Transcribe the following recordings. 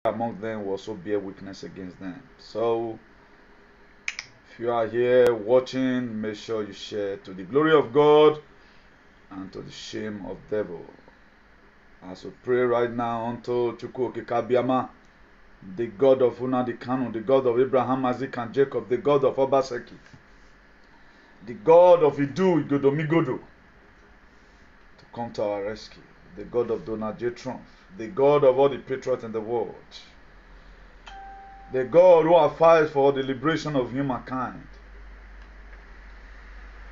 among them will also bear witness against them. So if you are here watching, make sure you share to the glory of God and to the shame of devil. As we pray right now unto Chukwu Kabiama, the God of Nnamdi Kanu, the God of Abraham, Isaac, and Jacob, the God of Obaseki, the God of Idu, Igodomigodo, to come to our rescue, the God of Donald J. Trump, the God of all the patriots in the world, the God who has fight for the liberation of humankind.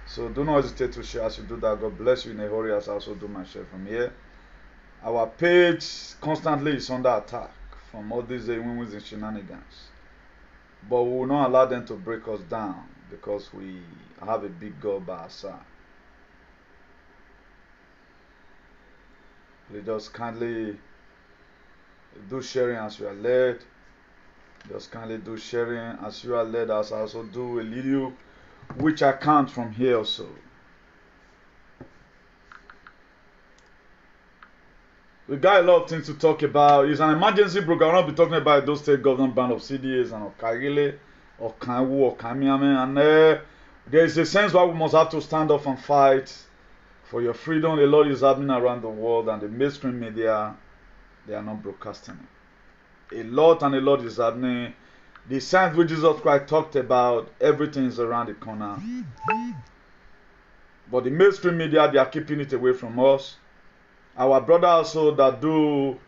So do not hesitate to share as you do that. God bless you in a hurry as I also do my share from here. Our page constantly is under attack from all these wins and shenanigans. But we will not allow them to break us down because we have a big God by our side. Please just kindly do sharing as you are led. Just kindly do sharing as you are led, as I also do a little, which I count from here also. We got a lot of things to talk about. It's an emergency program. I'll not be talking about those state government band of CDAs and of Kagile, or Kanwu, or Kamiame. And there is a sense why we must have to stand up and fight for your freedom. A lot is happening around the world, and the mainstream media, they are not broadcasting it. A lot is happening. The signs which Jesus Christ talked about, everything is around the corner. But the mainstream media, they are keeping it away from us. Our brother also that do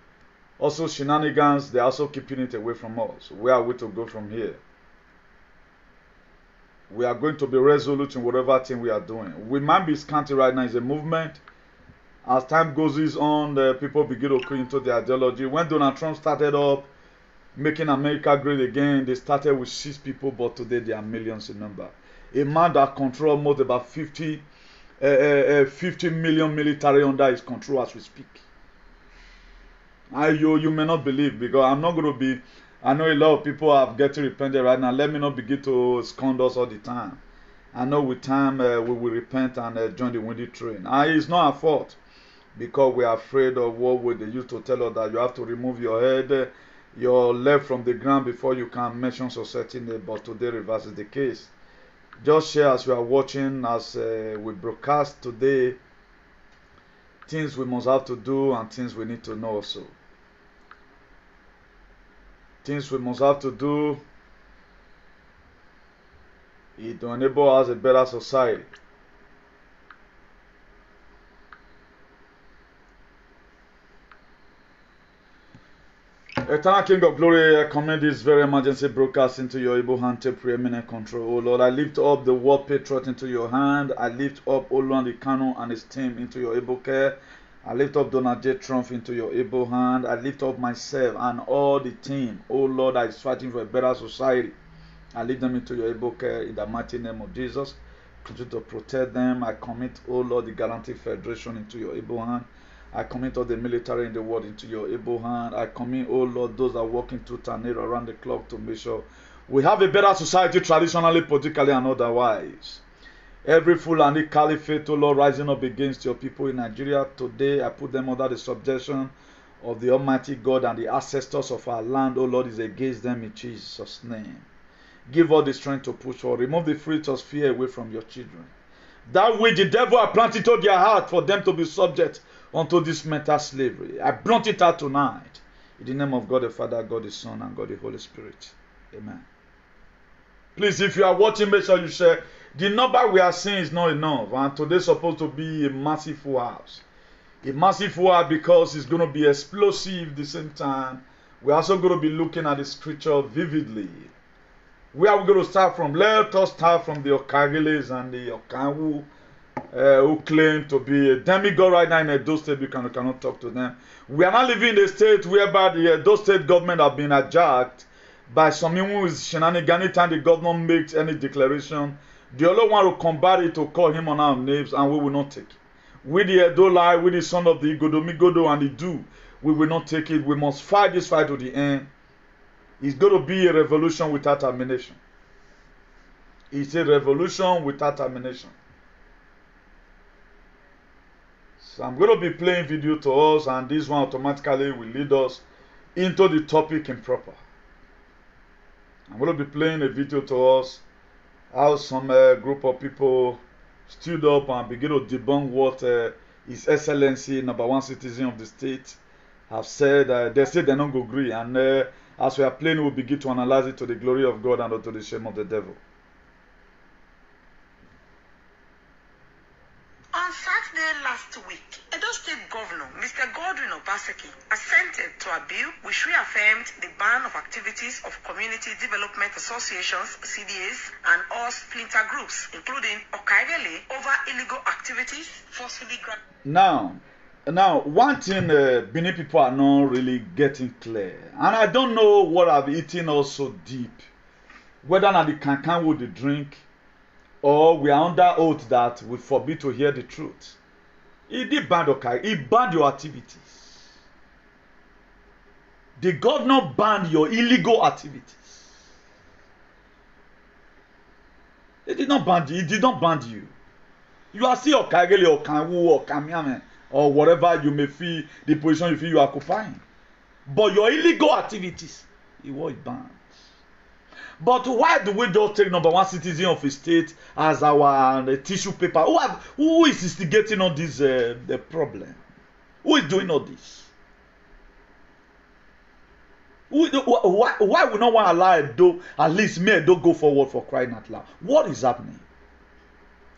also shenanigans, they are also keeping it away from us. Where are we to go from here? We are going to be resolute in whatever thing we are doing. We might be scanty right now. It's a movement. As time goes on, the people begin to come into the ideology. When Donald Trump started up making America great again, they started with 6 people, but today there are millions in number. A man that controls almost about 50 million military under his control as we speak. You may not believe, because I'm not going to be. I know a lot of people are getting repented right now. Let me not begin to scold us all the time. I know with time we will repent and join the windy train. It's not our fault, because we are afraid of what they used to tell us, that you have to remove your head, your leg from the ground before you can mention society. But today reverse is the case. Just share as you are watching, as we broadcast today, things we must have to do and things we need to know also. Things we must have to do is to enable us a better society. Eternal King of Glory, I commend this very emergency broadcast into your able hand, take preeminent control. Oh Lord, I lift up the world patriot into your hand. I lift up Nnamdi Kanu and his team into your able care. I lift up Donald J. Trump into your able hand. I lift up myself and all the team, oh Lord, that is fighting for a better society. I lift them into your able care in the mighty name of Jesus. Continue to protect them. I commit, oh Lord, the Galactic Federation into your able hand. I commit all the military in the world into your able hand. I commit, oh Lord, those that are working tooth and nail around the clock to make sure we have a better society traditionally, politically, and otherwise. Every fool and the caliphate, oh Lord, rising up against your people in Nigeria today, I put them under the subjection of the Almighty God, and the ancestors of our land, oh Lord, is against them in Jesus' name. Give all the strength to push forward. Remove the fruit of fear away from your children. That which the devil has planted to their heart for them to be subject unto this mental slavery, I blunt it out tonight. In the name of God the Father, God the Son, and God the Holy Spirit. Amen. Please, if you are watching, make sure you share. The number we are seeing is not enough, and today's supposed to be a massive full house. A massive full house because it's going to be explosive at the same time. We're also going to be looking at the scripture vividly. Where are we going to start from? Let us start from the Okagiles and the Okanwu, who claim to be a demigod right now in Edo State. You cannot talk to them. We are not living in a state whereby the Edo State government have been hijacked by someone who is shenanigan. Anytime the government makes any declaration, the only one who combat it to call him on our names, and we will not take it. With the Edo lie, with the son of the Igodomigodo and the do, we will not take it. We must fight this fight to the end. It's going to be a revolution without termination. It's a revolution without termination. So I'm going to be playing video to us, and this one automatically will lead us into the topic improper. I'm going to be playing a video to us how some group of people stood up and begin to debunk what His Excellency, #1 citizen of the state, have said. They say they don't go agree, and as we are playing, we'll begin to analyze it to the glory of God and to the shame of the devil. On Saturday last week, Edo State Governor Mr. Godwin Obaseki assented to a bill which reaffirmed the ban of activities of Community Development Associations (CDAs) and all splinter groups, including Okaigele, over illegal activities forcefully Now, one thing Benin people are not really getting clear, and I don't know what I've eaten also deep, whether not the cancan with the drink, or we are under oath that we forbid to hear the truth. He did ban he banned your activities. The governor banned your illegal activities. He did not ban you. He did not ban you. You are still Okaigele or Kanwu or Kamiame or whatever you may feel, the position you feel you are occupying. But your illegal activities, he was banned. But why do we just take #1 citizen of a state as our tissue paper? Who is instigating all this the problem? Who is doing all this? Why we not want to allow Edo, at least me Edo, go forward for crying out loud? What is happening?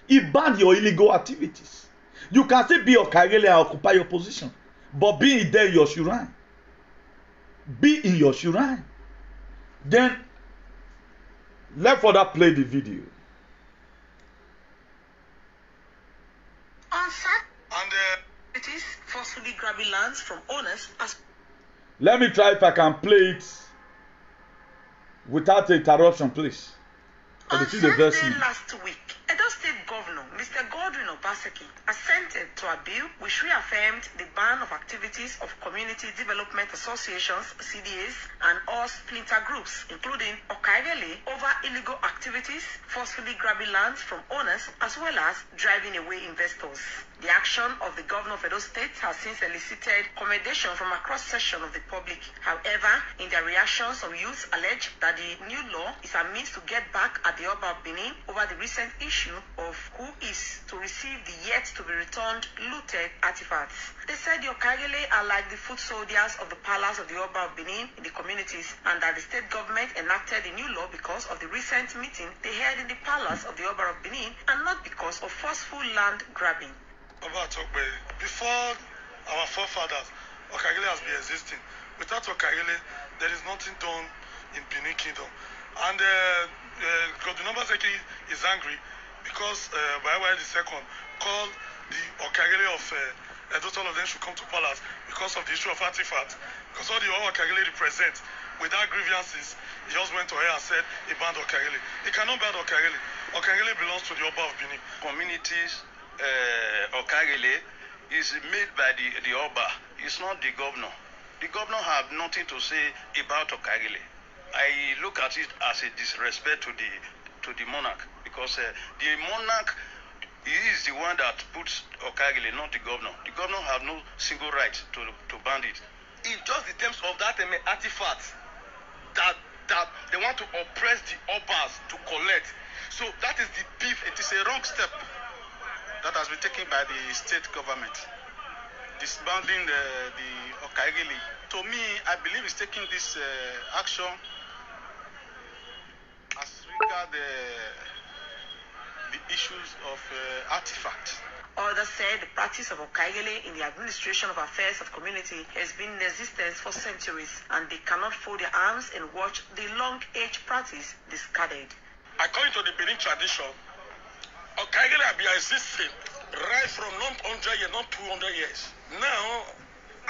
He banned your illegal activities. You can still be Okaigele and occupy your position, but be there in your shrine. Be in your shrine. Then let further play the video. On Saturday, it is forcefully grabbing lands from owners as. Let me try if I can play it without interruption, please. On Saturday last week, Edo State Governor Mr. Godwin Obaseki assented to a bill which reaffirmed the ban of activities of Community Development Associations (CDAs) and all splinter groups, including Okaigele, over illegal activities, forcefully grabbing lands from owners, as well as driving away investors. The action of the governor of Edo State has since elicited commendation from a cross-section of the public. However, in their reaction, some youths allege that the new law is a means to get back at the Oba of Benin over the recent issue of who is to receive the yet-to-be-returned looted artifacts. They said the Okaigele are like the foot soldiers of the palace of the Oba of Benin in the communities, and that the state government enacted the new law because of the recent meeting they held in the palace of the Oba of Benin, and not because of forceful land grabbing. Before our forefathers, Okaigele has been existing. Without Okaigele, there is nothing done in Benin Kingdom. And Godwin Obaseki is angry because Baiwa II called the Okaigele of Edo, all of them should come to palace because of the issue of artifacts. Because all the Okaigele represent, without grievances, he just went to her and said he banned Okaigele. He cannot ban Okaigele. Okaigele belongs to the Oba of Benin. Communities, Okaigele is made by the Oba. It's not the governor. The governor have nothing to say about Okaigele. I look at it as a disrespect to the monarch, because the monarch is the one that puts Okaigele, not the governor. The governor have no single right to ban it. It's just in terms of that artifact that they want to oppress the Obas to collect. So that is the beef. It is a wrong step that has been taken by the state government, disbanding the Okaigele. To me, I believe it's taking this action as regard the issues of artifacts. Others said the practice of Okaigele in the administration of affairs of community has been in existence for centuries, and they cannot fold their arms and watch the long-age practice discarded. According to the Benin tradition, Okaigele have been existing right from not 100 years, not 200 years. Now,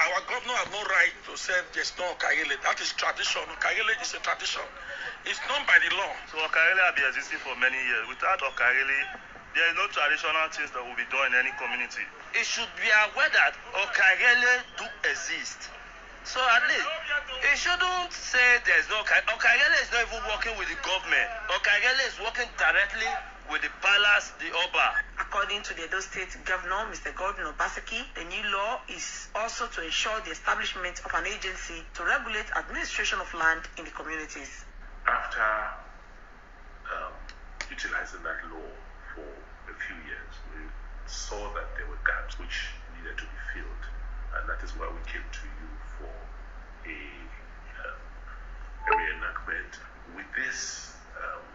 our governor has no right to say there's no Okaigele. That is tradition. Okaigele is a tradition. It's done by the law. So Okaigele have been existing for many years. Without Okaigele, there is no traditional things that will be done in any community. It should be aware that Okaigele do exist. So at least, it shouldn't say there's no Okaigele is not even working with the government. Okaigele is working directly with the palace, the Oba. According to the Edo State Governor, Mr. Godwin Obaseki, the new law is also to ensure the establishment of an agency to regulate administration of land in the communities. After utilizing that law for a few years, we saw that there were gaps which needed to be filled, and that is why we came to you for a reenactment. With this,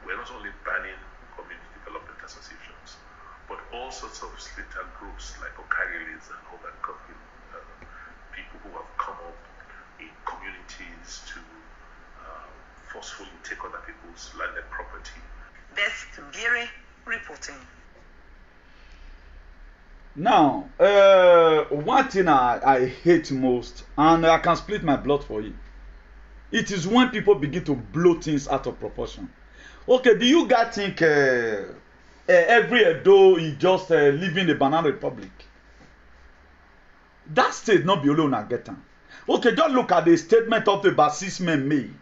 we're not only banning community development associations, but all sorts of splinter groups like Okagilis and other people who have come up in communities to forcefully take other people's landed property. Best Mbiri reporting. Now, one thing I hate most, and I can split my blood for it, it is when people begin to blow things out of proportion. Okay, do you guys think every Edo is just living the Banana Republic? That state not be alone and get am. Okay, just look at the statement of the Basis men made.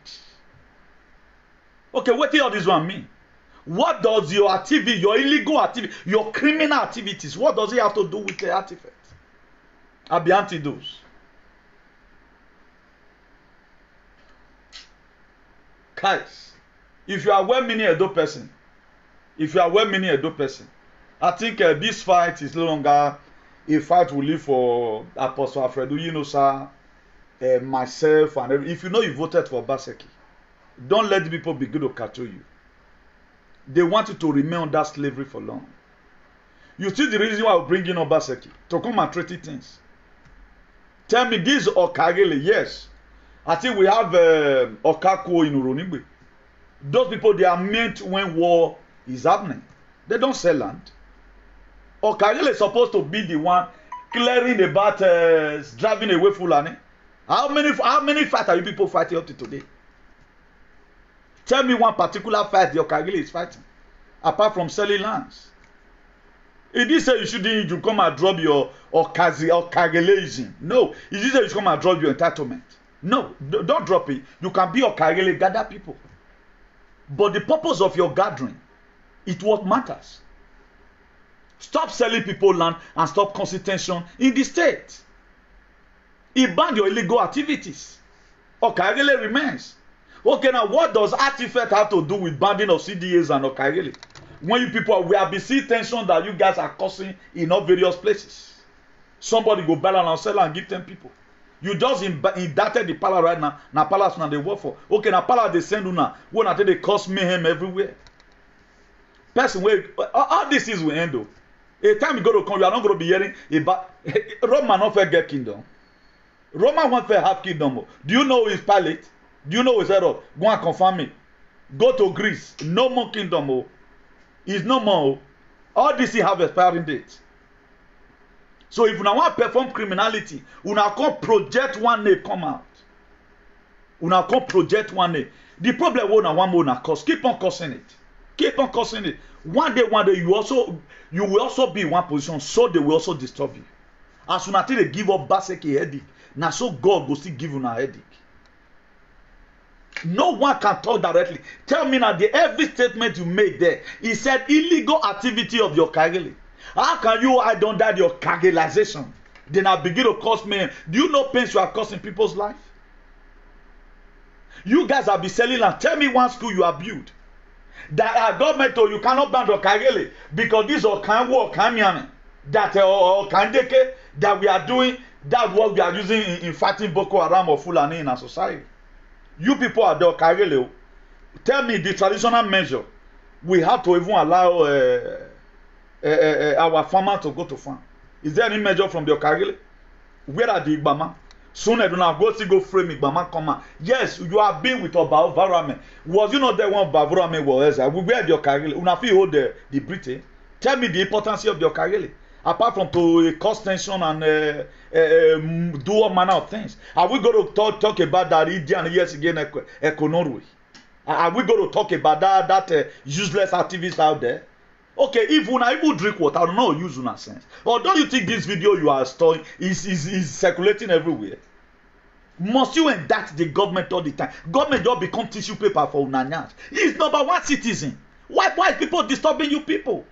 Okay, what do all this one mean? What does your activity, your illegal activity, your criminal activities, what does it have to do with the artifact? I'll be anti-those. Guys, if you are well-meaning Edo person, I think this fight is no longer a fight we live for Apostle Alfredo, you know, sir, myself, and everything. If you know you voted for Obaseki, don't let the people begin to control you. They want you to remain under slavery for long. You see the reason why I bring in Obaseki? To come and treat things. Tell me, this Okagele, yes. I think we have Okako in Uronigbe. Those people, they are meant when war is happening. They don't sell land. Okagele is supposed to be the one clearing about driving away Fulani. How many fights are you people fighting up to today? Tell me one particular fight the Okagele is fighting, apart from selling lands. It didn't say you should come and drop your Okageleism. No, it didn't say you should come and drop your entitlement. No, don't drop it. You can be Okagele, gather people. But the purpose of your gathering, it's what matters. Stop selling people land and stop causing tension in the state. It banned your illegal activities. Okagele remains. Okay, now what does artifact have to do with banding of CDAs and Okagele? When you people, we have been seeing tension that you guys are causing in all various places. Somebody go balance and sell and give 10 people. You just indicted the palace right now. Now palace now they work for. Okay, now palace they send you now. When I tell they cause mayhem everywhere. Person where all this is will end though. A time you go to come, you are not going to be hearing about Roma not fair get kingdom. Roma won't fair have kingdom. Do you know his Pilate? Do you know his head up? Go and confirm it. Go to Greece. No more kingdom. Oh. It's no more. All this have expiring dates. So if you want to perform criminality, you can't project one day come out. You can't project one day. The problem is one more cause. Keep on causing it. Keep on causing it. One day you will also be in one position, so they will also disturb you. As soon as they give up Baseki headache, now so God will still give you a headache. No one can talk directly. Tell me now, every statement you made there, he said illegal activity of your Okagele. How can you hide under your Okagelization? Then I begin to cause me. Do you know pains you are causing people's life? You guys have been selling land. Tell me one school you have built. That government told you cannot ban Okagele because this Okanwo Okamiame that Okandeke that we are doing, that's what we are using in fighting Boko Haram or Fulani in our society. You people are the Okagele. Tell me the traditional measure. We have to even allow our farmer to go to farm. Is there any measure from the Okagele? Where are the Igbama? Soon I do not go frame Igbama come out. Yes, you have been with Oba Varame. Was you not there when Oba Varame was? We wear the Okagele. Una fi hold the Britain. Tell me the importance of the Okagele. Apart from to cause tension and do all manner of things. Are we going to talk about that Indian yes again Econorwe? Are we going to talk about that useless activists out there? Okay, if una even drink water, I don't know use una sense. Or don't you think this video you are storing is circulating everywhere? Must you indict the government all the time? Government just become tissue paper for una nyans. He is number one citizen. Why is people disturbing you people?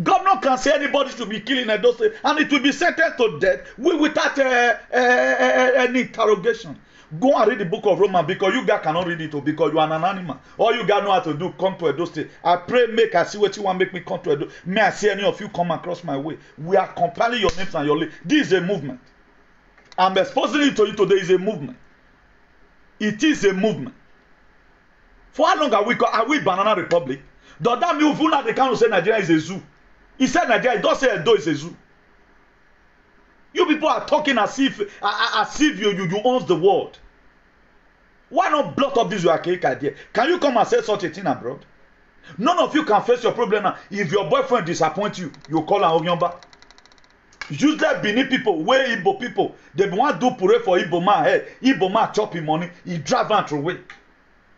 Governor can say anybody should be killed in Edo State and it will be sentenced to death without any interrogation. Go and read the book of Romans because you guys cannot read it because you are an animal. All you guys know how to do, come to Edo State. I pray, make I see what you want, make me come to Edo. May I see any of you come across my way. We are compiling your names and your list. This is a movement. I'm exposing it to you today. Is a movement. It is a movement. For how long are we Banana Republic? Does that mean Ufuna they can't say Nigeria is a zoo? He said Nigeria, he don't say Edo is a zoo. You people are talking as if you own the world. Why not blot up this your archaic idea? Can you come and say such a thing abroad? None of you can face your problem now. If your boyfriend disappoints you, you call an Obiomba. Useless Benin people, way Igbo people, they want to do pure for Igbo man. Hey, Igbo man chop him money, he drive and throw away.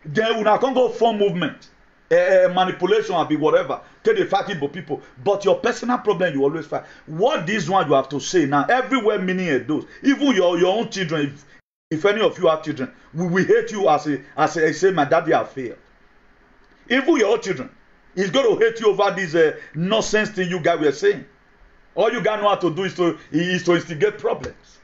Then we not go form movement. Manipulation or be whatever, take the fight Igbo people, but your personal problem you always fight. What this one you have to say now, everywhere meaning it does. Even your own children, if any of you have children, we will hate you as a say my daddy have failed. Even your own children, he's going to hate you over this nonsense thing you guys were saying. All you guys know how to do is to instigate problems.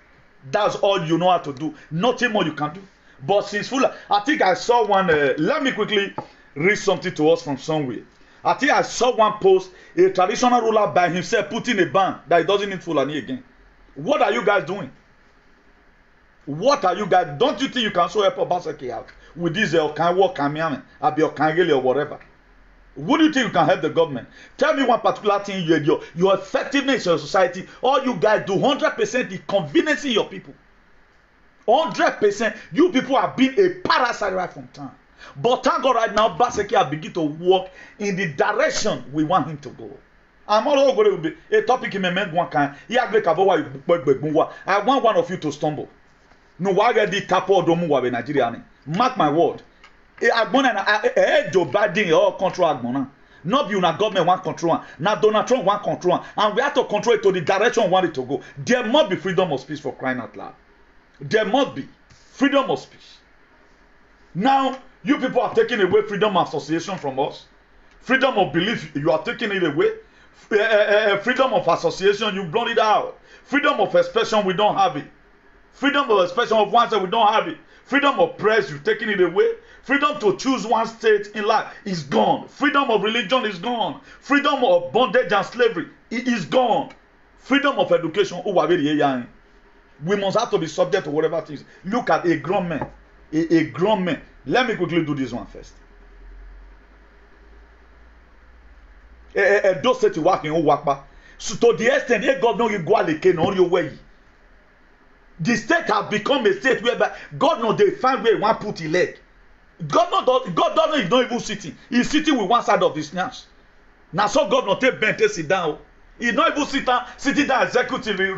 That's all you know how to do. Nothing more you can do. But since Fuller, I think I saw one. Let me quickly read something to us from somewhere. I think I saw one post, a traditional ruler by himself putting a ban that he doesn't need Fulani again. What are you guys doing? What are you guys? Don't you think you can so help Obaseki out with this Okanwo Kamiame, Abi Okangele or whatever? What do you think you can help the government? Tell me one particular thing your effectiveness in your society. All you guys do 100% is conveniencing your people. 100%. You people have been a parasite right from time. But thank God right now, Obaseki has begun to walk in the direction we want him to go. I'm all going to be a topic in my mind one kind. I want one of you to stumble. No, why get the tapo domu wa Nigeria? Mark my word. Joe Biden all control Agbona. Not be una government want control. Now Donald Trump want control. And we have to control it to the direction we want it to go. There must be freedom of speech for crying out loud. There must be freedom of speech. Now, you people are taking away freedom of association from us. Freedom of belief, you are taking it away. Freedom of association, you blown it out. Freedom of expression, we don't have it. Freedom of expression of oneself, we don't have it. Freedom of press, you're taking it away. Freedom to choose one state in life is gone. Freedom of religion is gone. Freedom of bondage and slavery is gone. Freedom of education, we must have to be subject to whatever things. Look at a grown man. A grown man. Let me quickly do this one first. Those that working on Wakpa. So to the extent that God you go on your way. The state has become a state where God knows they find where he want to put his leg. God doesn't he's not even sitting. He's sitting with one side of his snatch. Now so God not take bent sit down. He's not even sitting down executively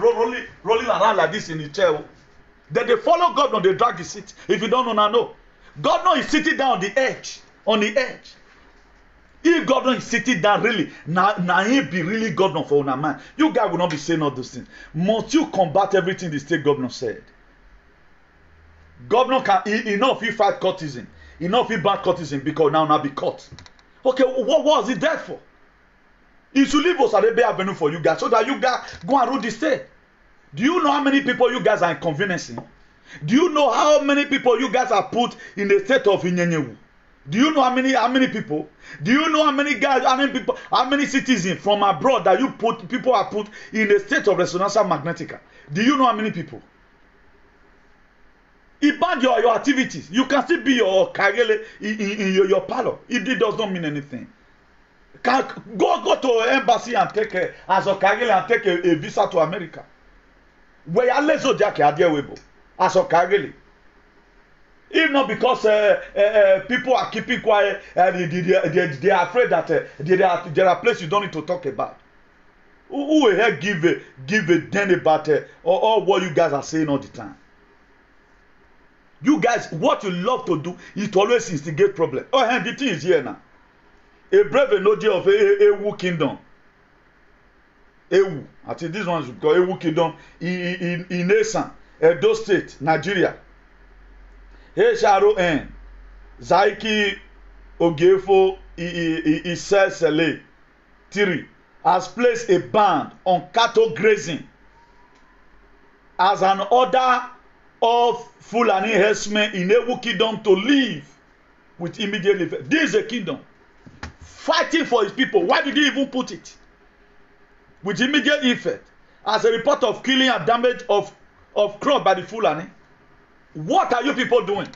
rolling around like this in the chair. Then they follow God on they drag the seat. If you don't know now, no. God knows he's sitting down on the edge. On the edge. If God knows he's sitting down really, now he be really governor for una man. You guys will not be saying all those things. Must you combat everything the state governor said? Governor can enough he fight courtesan. Enough he ban courtesan because now be caught. Okay, what was it there for? He should leave Osadebe Avenue for you guys so that you guys go and rule the state. Do you know how many people you guys are inconveniencing? Do you know how many people you guys are put in the state of Inyenyewu? Do you know how many people? Do you know how many guys, how many citizens from abroad that people are put in the state of Resonanza Magnetica? Do you know how many people? It banned your activities. You can still be your Kagele in your parlor. It does not mean anything. Go to embassy and take as a Kagele and take a visa to America. Where you let so Jack Adiewebo as a Kagele. If not because people are keeping quiet, they are afraid that there are places you don't need to talk about. Who will here give a damn about all what you guys are saying all the time? You guys, what you love to do is to always instigate problems. Oh, and the thing is here now. A brave energy of Ewu Kingdom. Ewu. I think this one is called Ewu Kingdom in Esan, Edo State, Nigeria. HRON, Zaiki Ogefo Isesele Tiri has placed a ban on cattle grazing as an order of Fulani herdsmen in Ewu Kingdom to live with immediate effect. This is a kingdom fighting for his people. Why did he even put it? With immediate effect as a report of killing and damage of crop by the Fulani. What are you people doing?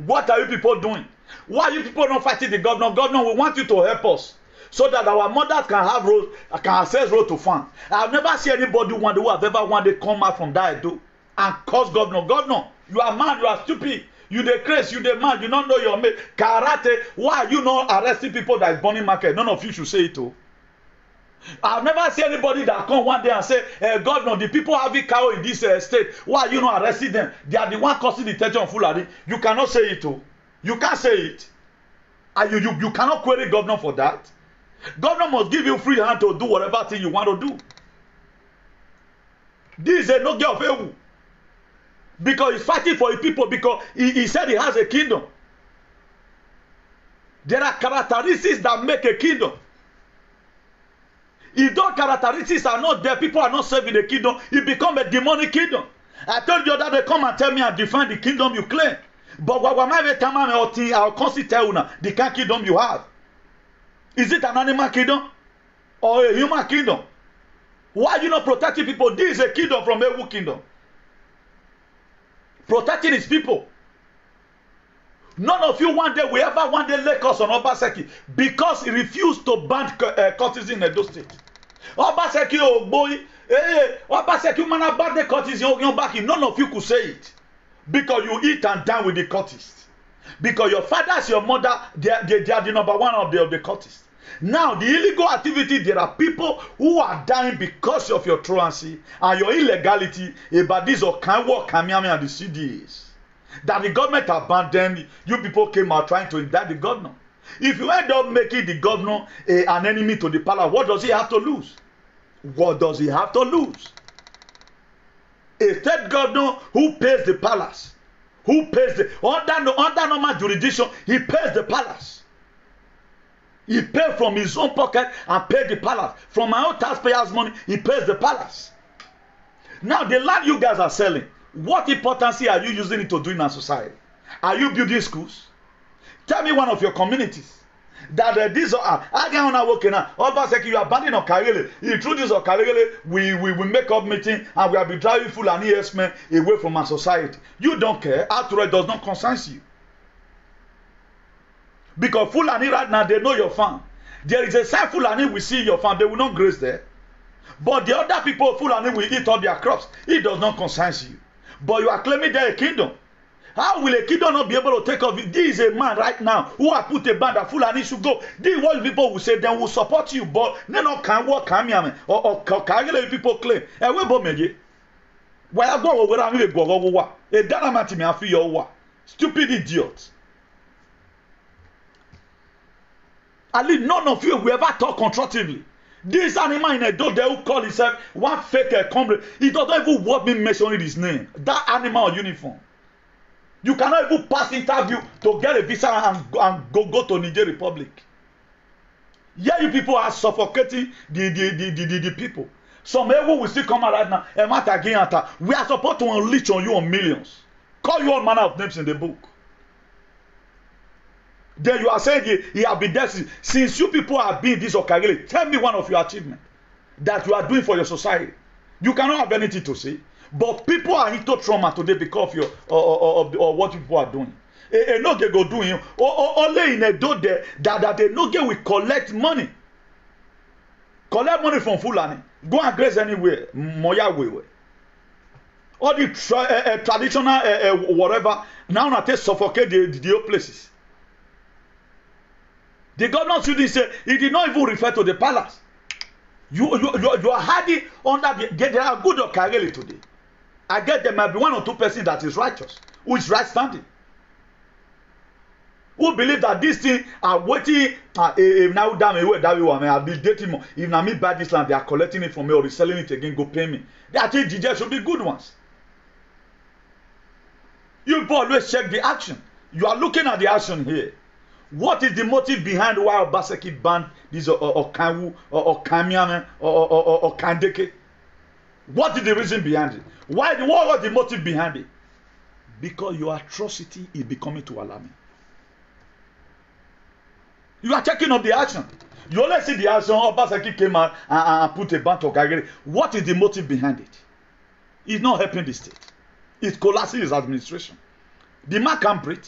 What are you people doing? Why are you people not fighting the governor? Governor, we want you to help us so that our mothers can have road, can access road to farm. I've never seen anybody who have ever wanted to come out from that Edo and cause governor. Governor, you are mad, you are stupid. You the crazy, you the mad, you don't know your mate. Karate, why are you not arresting people that is burning market? None of you should say it too. I've never seen anybody that come one day and say, Governor, the people having cow in this state, why are you not arresting them? They are the one causing the tension of Fulani. You cannot say it too. You can't say it. And you cannot query governor for that. Governor must give you free hand to do whatever thing you want to do. This is a no girl of Ewu. Because he's fighting for his people, because he said he has a kingdom. There are characteristics that make a kingdom. If those characteristics are not there, people are not serving the kingdom, it becomes a demonic kingdom. I told you that they come and tell me and define the kingdom you claim. But I'll constantly tell you now, the kind of kingdom you have. Is it an animal kingdom or a human kingdom? Why are you not protecting people? This is a kingdom from Ewu Kingdom. Protecting his people. None of you one day will ever one day lay us on Obaseki because he refused to ban courtesan in Edo State. Obaseki, oh boy, Obaseki, man, about the courtesan back. None of you could say it because you eat and dine with the courtists. Because your fathers, your mother, they are the number one of the courtists. Now, the illegal activity, there are people who are dying because of your truancy and your illegality about this Okanwo, Kamiami, and the CDAs. That the government abandoned, you people came out trying to indict the governor. If you end up making the governor an enemy to the palace, what does he have to lose? What does he have to lose? A state governor who pays the palace, who pays the, under normal jurisdiction, he pays the palace. He paid from his own pocket and paid the palace. From my own taxpayers' money, he pays the palace. Now, the land you guys are selling, what importance are you using it to do in our society? Are you building schools? Tell me one of your communities that these are. I can't now work now. Obaseki, you are banning Okarele. Through this Okarele, we make up meeting and we have been driving Fulani herdsmen away from our society. You don't care. After it does not concern you. Because Fulani right now, they know your farm. There is a side Fulani we see your farm, they will not graze there. But the other people, Fulani, will eat all their crops. It does not concern you. But you are claiming they're a kingdom. How will a kingdom not be able to take off it? This is a man right now who has put a ban that Fulani should go. This is what people will say, then will support you. But they no can work, or can people claim. And we both make it. Why I go over and we go over? A dynamite me and feel your war. Stupid idiots. At least none of you will ever talk constructively. This animal in a dog they will call himself one fake comrade. He doesn't even want me mentioning his name. That animal uniform. You cannot even pass interview to get a visa and go to Niger Republic. Yeah, you people are suffocating the people. Some people will still come out right now. We are supposed to unleash on you on millions. Call you all manner of names in the book. Then you are saying he has been there since you people have been this Okarele. Tell me one of your achievements that you are doing for your society. You cannot have anything to say. But people are into trauma today because of your of what people are doing. No get go doing only in a do there that they no get will collect money. Collect money from Fulani. Go and graze anywhere. Moya way. All the traditional whatever now not take suffocate the old places. The governor shouldn't say, he did not even refer to the palace. You are hiding under there are good Okarele today. I get there might be one or two persons that is righteous, who is right standing. Who believe that this thing are waiting, if now damn away that way, I'll be dating more. If now me buy this land, they are collecting it from me or reselling it again, go pay me. That things should be good ones. You always check the action. You are looking at the action here. What is the motive behind why Obaseki banned this Okanwu or Kamiame or Kandeke? What is the reason behind it? What was the motive behind it? Because your atrocity is becoming too alarming. You are taking up the action. You only see the action. Obaseki came out and put a ban to Kagere. What is the motive behind it? It's not helping the state. It's collapsing his administration. The man can't breathe.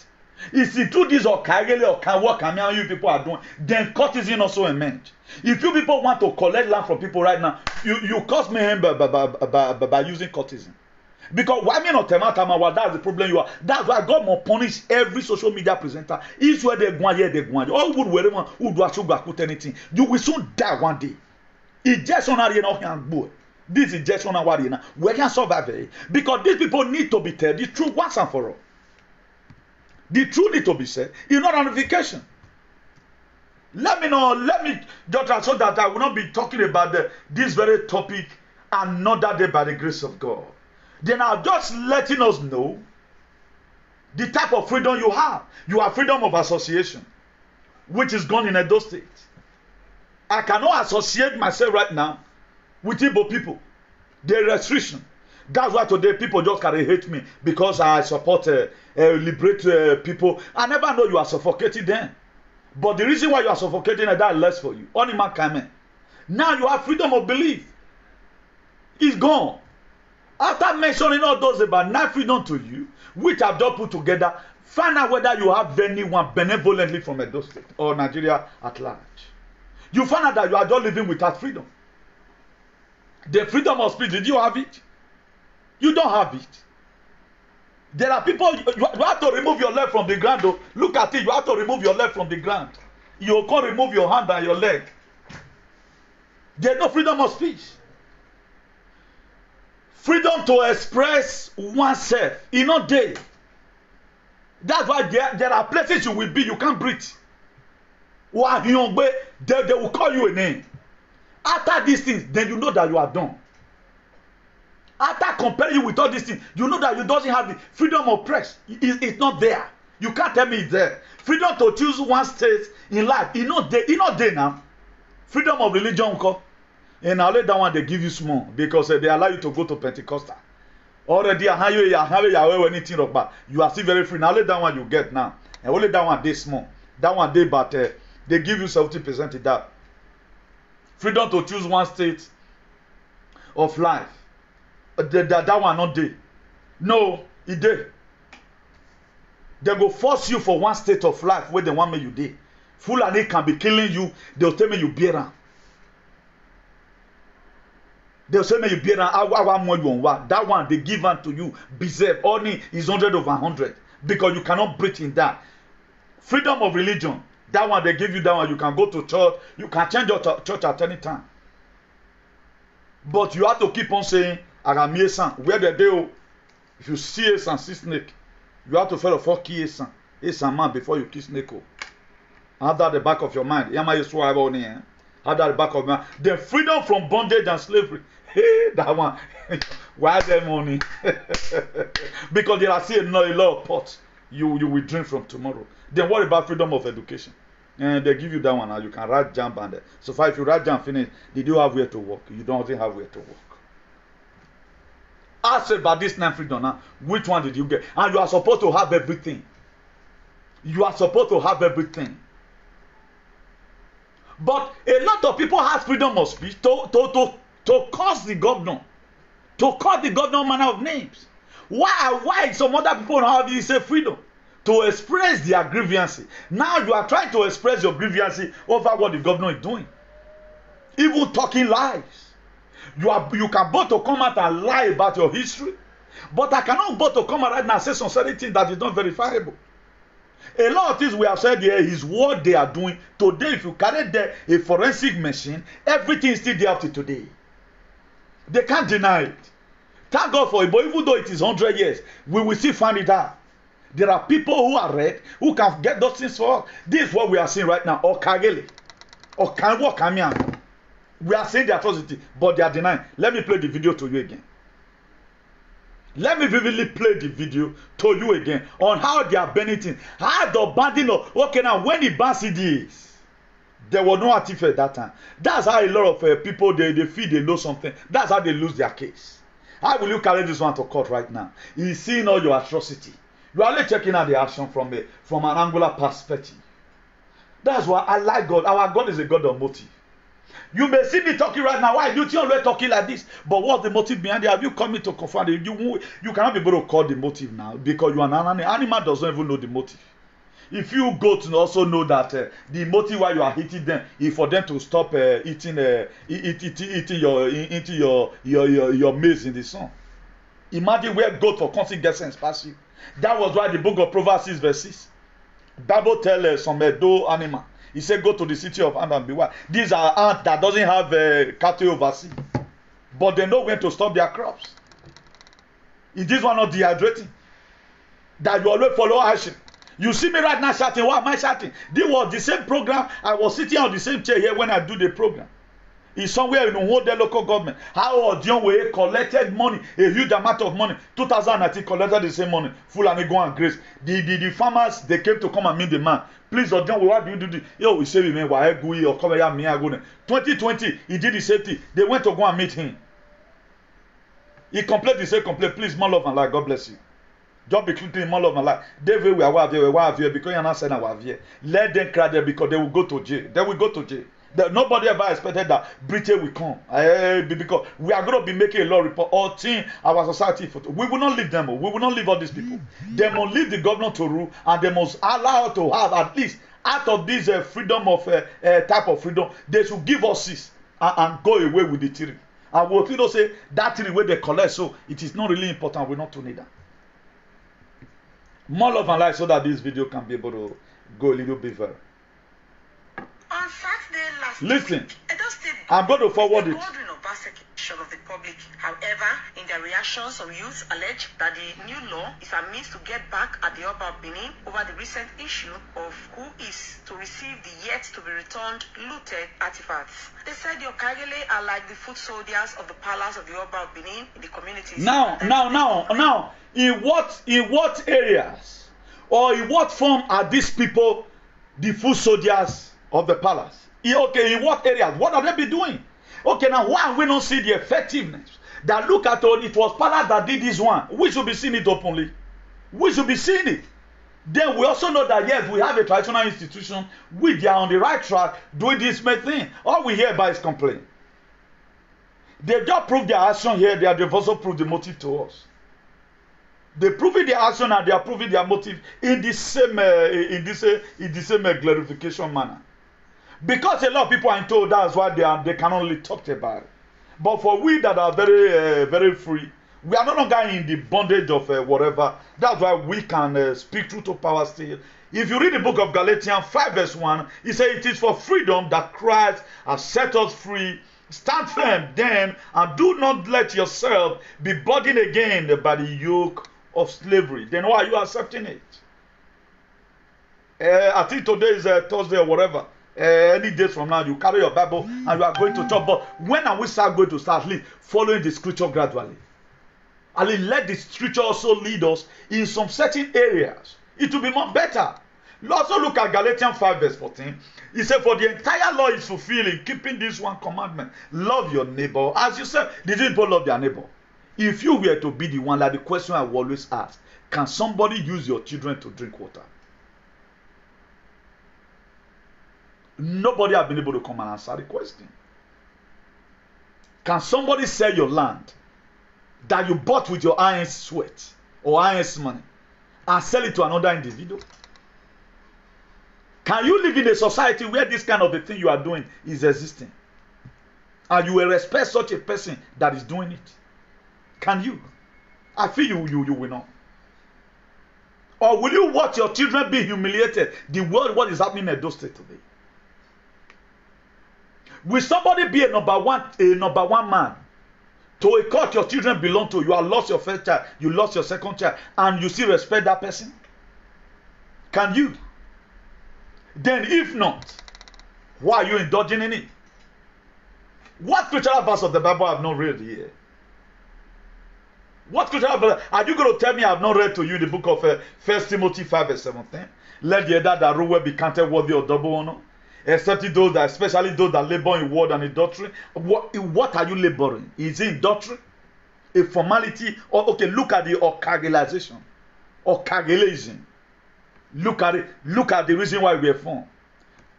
If you do this or Kagere or can work, and you people are doing, then courtesan also emerge. If you people want to collect land from people right now, you cause mayhem by using courtesan. Because why me not tell that's the problem you are. That's why God must punish every social media presenter. Each where they go here, they go on. All good wherever who do actually put anything. You will soon die one day. It's just on our This is just on our we can survive it. Because these people need to be told the truth once and for all. The truth need to be said. It's not ramification. Let me just so that I will not be talking about this very topic another day by the grace of God. Then I'm just letting us know the type of freedom you have. You have freedom of association, which is gone in Edo State. I cannot associate myself right now with Igbo people. The restriction. That's why today people just can hate me because I support liberate people. I never know you are suffocating them. But the reason why you are suffocating that is less for you. Only man can. Now you have freedom of belief. It's gone. After mentioning all those about not freedom to you, which I've just put together, find out whether you have anyone benevolently from Edo State or Nigeria at large. You find out that you are just living without freedom. The freedom of speech, did you have it? You don't have it. There are people, you have to remove your leg from the ground. Though. Look at it, you have to remove your leg from the ground. You can't remove your hand and your leg. There's no freedom of speech. Freedom to express oneself is not there. That's why there are places you will be, you can't breathe. They will call you a name. After these things, then you know that you are done. After comparing you with all these things, you know that you doesn't have the freedom of press. It's not there. You can't tell me it's there. Freedom to choose one state in life, it's not there. It's not there now. Freedom of religion, and I'll let that one they give you small because they allow you to go to Pentecostal. Already, you are still very free. Now let that one you get now. And only that one they small. That one they but they give you 70% in that. Freedom to choose one state of life. That one not there. No, it there. They go force you for one state of life where they want me you there. Fulani can be killing you. They'll tell me you bear around. They'll say me you bear around. That one they give unto you. Deserve. Only is 100 over 100 because you cannot breathe in that. Freedom of religion. That one they give you. That one you can go to church. You can change your church at any time. But you have to keep on saying. Where the day, if you see a see snake, you have to follow 4 keys. It's a man before you kiss snake. Have that at the back of your mind. Have that at the back of your mind. The freedom from bondage and slavery. Hey, that one. Why the money? Because there are still a lot of pots you will drink from tomorrow. Then what about freedom of education? And they give you that one now. You can write jump and so far if you write jump finish, did you have where to work? You don't have where to work. Ask about this nine freedom now. Which one did you get? And you are supposed to have everything. You are supposed to have everything. But a lot of people have freedom of speech to curse the governor. To call the governor manner of names. Why some other people don't have this freedom? To express their grievance. Now you are trying to express your grievance over what the governor is doing. Even talking lies. You can both to come out and lie about your history, but I cannot both to come out right now and say some certain things that is not verifiable. A lot of things we have said here is what they are doing today. If you carry a forensic machine, everything is still there up to today. They can't deny it. Thank God for it, but even though it is 100 years, we will still find it out. There are people who are red who can get those things for us. This is what we are seeing right now. Or Kagele, or Kanwo Kamian. We are saying the atrocity, but they are denying. Let me play the video to you again. Let me vividly play the video to you again on how they are benefiting. How the banding of, okay, now when the ban CDs, there was no artifact that time. That's how a lot of people, they feel they know something. That's how they lose their case. How will you carry this one to court right now? He's seeing all your atrocity. You are only checking out the action from an angular perspective. That's why I like God. Our God is a God of motive. You may see me talking right now. Why do you always talking like this? But what's the motive behind it? Have you come to confront it? You cannot be able to call the motive now because you are an animal. Animal doesn't even know the motive. If you go to also know that the motive why you are hitting them is for them to stop eating your maize in the sun. Imagine where goat for constant gets sense pass you. That was why the book of Proverbs 6 verse 6. Bible tell some doe animal. He said, go to the city of ant and beware. These are ants that doesn't have cattle overseas. But they know when to stop their crops. Is this one not dehydrating? That you always follow action. You see me right now shouting. Why am I shouting? This was the same program. I was sitting on the same chair here when I do the program. It's somewhere in the local government. How Odion Way collected money, a huge amount of money. 2019 collected the same money. Fulani go and grace. The farmers, they came to come and meet the man. Please, Odion Way, what do you do? Yo, he said, man, why go or come here, me, I go. 2020, he did the same thing. They went to go and meet him. He complained, he said, complain, please, more love and life. God bless you. Just be clicking more love and life. David, we are here because you're not saying I was here. Let them cry there because they will go to jail. They will go to jail. Nobody ever expected that Britain will come. Because we are going to be making a law report or team our society. We will not leave them. We will not leave all these people. They must leave the governor to rule and they must allow to have at least out of this freedom of type of freedom, they should give us this and go away with the theory. And we'll you say that theory where they collect, so it is not really important. We're not to need that. More love and life so that this video can be able to go a little bit further. On Saturday last Listen, week, Edo State I'm going to forward it. Godwin Obaseki of the public. However, in their reactions, some youths allege that the new law is a means to get back at the Oba of Benin over the recent issue of who is to receive the yet to be returned looted artifacts. They said the Okagele are like the foot soldiers of the palace of the Oba of Benin in the communities. Now, in what areas or in what form are these people the foot soldiers of the palace? Okay, in what areas? What are they be doing? Okay, now why we don't see the effectiveness? That look at all, it was palace that did this one. We should be seeing it openly. We should be seeing it. Then we also know that yes, we have a traditional institution. They are on the right track doing this main thing. All we hear about is complaint. They just prove their action here. They've also proved the motive to us. They proving their action and they are proving their motive in the same glorification manner. Because a lot of people are told that's why they can only talk about it. But for we that are very very free, we are no longer in the bondage of whatever. That's why we can speak truth to power still. If you read the book of Galatians 5 verse 1, it says it is for freedom that Christ has set us free. Stand firm then and do not let yourself be burdened again by the yoke of slavery. Then why are you accepting it? I think today is Thursday or whatever. Any days from now, you carry your Bible and you are going to church. But when are we going to start following the scripture gradually? And let the scripture also lead us in some certain areas. It will be more better. Also look at Galatians 5 verse 14. He said, for the entire law is fulfilled in keeping this one commandment. Love your neighbor. As you said, did people love their neighbor? If you were to be the one, like the question I will always ask, can somebody use your children to drink water? Nobody has been able to come and answer the question. Can somebody sell your land that you bought with your iron sweat or iron money and sell it to another individual? Can you live in a society where this kind of a thing you are doing is existing? And you will respect such a person that is doing it? Can you? I feel you will not. Or will you watch your children be humiliated? The world, what is happening in Edo State today? Will somebody be a number one man to a court your children belong to? You have lost your first child, you lost your second child, and you still respect that person? Can you? Then if not, why are you indulging in it? What scriptural verse of the Bible I have not read here? What scripture are you going to tell me I have not read to you the book of 1 Timothy 5 verse 17? Let the elder that rule be counted worthy of double honor, except those that, especially those that labor in word and in doctrine. What are you laboring? Is it in doctrine? A formality? Or okay, look at the Okagelization. Okagelism. Look at it. Look at the reason why we are formed.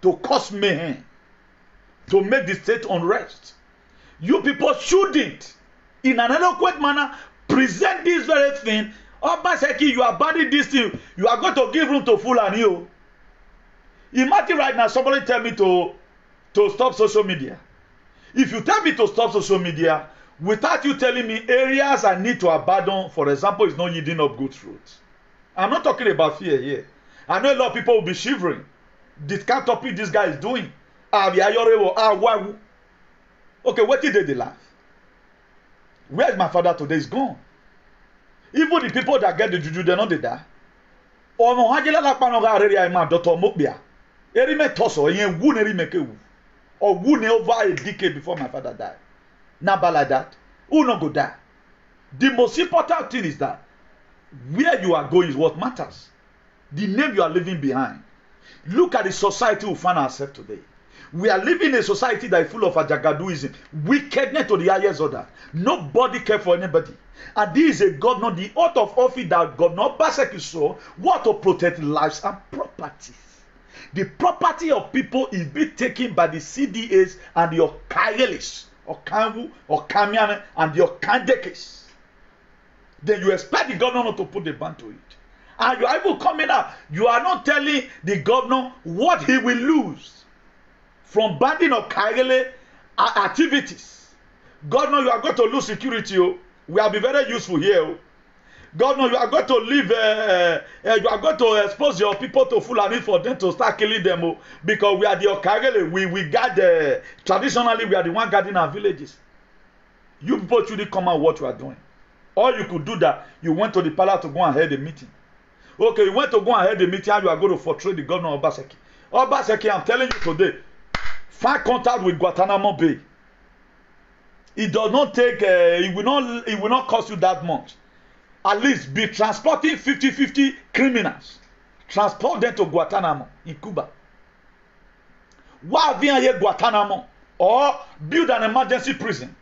To cause mayhem. To make the state unrest. You people shouldn't, in an eloquent manner, present this very thing. Obaseki, you are banning this thing. You are going to give room to Fulani. You. Imagine right now somebody tell me to stop social media. If you tell me to stop social media, without you telling me areas I need to abandon, for example, is not yielding up good fruits. I'm not talking about fear here. I know a lot of people will be shivering. This kind of topic this guy is doing. Okay, what did they laugh? Where is my father today? He's gone. Even the people that get the juju, they know they die. Omo hajela la pano ga reri ai ma Dr. Mokbia. Eri me toso yen wu neri make wu. Or wu ne over a decade before my father died. Naba like that. Who no go die? The most important thing is that where you are going is what matters. The name you are leaving behind. Look at the society we find ourselves today. We are living in a society that is full of ajagaduism, wickedness to the highest order. Nobody cares for anybody. And this is a governor, the oath of office that Governor Obaseki saw, what to protect lives and properties. The property of people is being taken by the CDAs and the Okayelis, Okanwu, Okamiane, and the Okandekes. Then you expect the governor not to put the ban to it. And you are even coming out, you are not telling the governor what he will lose from banning of Kagele activities. Governor, you are going to lose security. Oh. We will be very useful here. Oh. Governor, you are going to leave, you are going to expose your people to Fulani for them to start killing them. Oh. Because we are the Okagele. We guard, traditionally, we are the one guarding our villages. You people should come out what you are doing. Or you could do that. You went to the palace to go and head the meeting. Okay, you went to go and head the meeting and you are going to portray the governor of Obaseki. Obaseki, I'm telling you today, find contact with Guantanamo Bay. It does not take, it will not cost you that much. At least be transporting 50-50 criminals. Transport them to Guantanamo in Cuba. Why via here Guantanamo? Or build an emergency prison.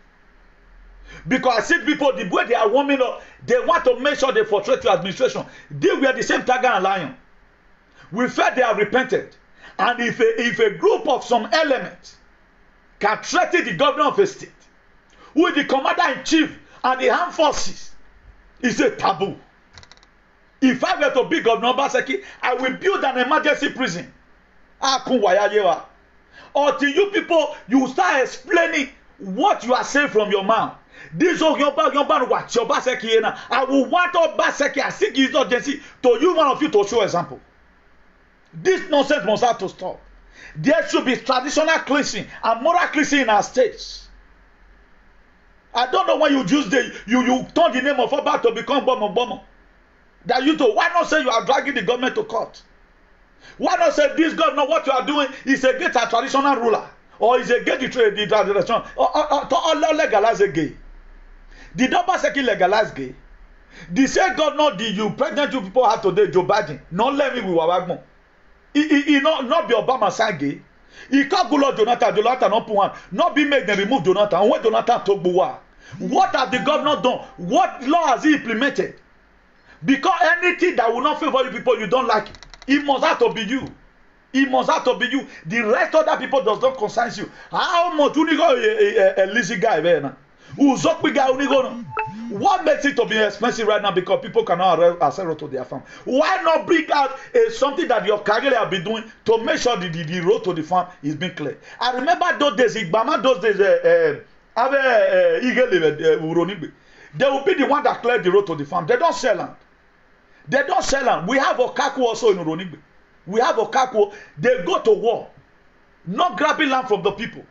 Because I see people, the way they are warming up, they want to make sure they frustrate your administration. They were the same tiger and lion. We felt they have repented. And if a group of some elements can threaten the governor of a state, who is the commander-in-chief and the armed forces, it's a taboo. If I were to be Governor Obaseki, I will build an emergency prison. Until you people, you start explaining what you are saying from your mouth. This I will want Obaseki, I seek his urgency to use one of you to show example. This nonsense must have to stop. There should be traditional cleansing and moral cleansing in our states. I don't know why you use you turn the name of Oba to become Bomo. That you do. Why not say you are dragging the government to court? Why not say this governor, what you are doing is against a traditional ruler, or is against the tradition, or legalize a gay? Did Obaseki legalize gay? The same governor you pregnant you people have today, Joe Biden, not let me with Wabagmo. He not be Obama sign gay. He can't go Lord Jonathan not put one, not be made them remove Jonathan. When Jonathan talk Buwa, what has the governor done? What law has he implemented? Because anything that will not favor you people, you don't like it must have to be you. It must have to be you. The rest of that people does not concern you. How much you need a lazy guy there now? What makes it to be expensive right now? Because people cannot access to their farm. Why not bring out something that your Kagele have been doing to make sure the road to the farm is being clear? I remember those days, Igbama, those days, they will be the one that cleared the road to the farm. They don't sell land. They don't sell land. We have Okaku also in Uronigbe. We have Okaku. They go to war, not grabbing land from the people.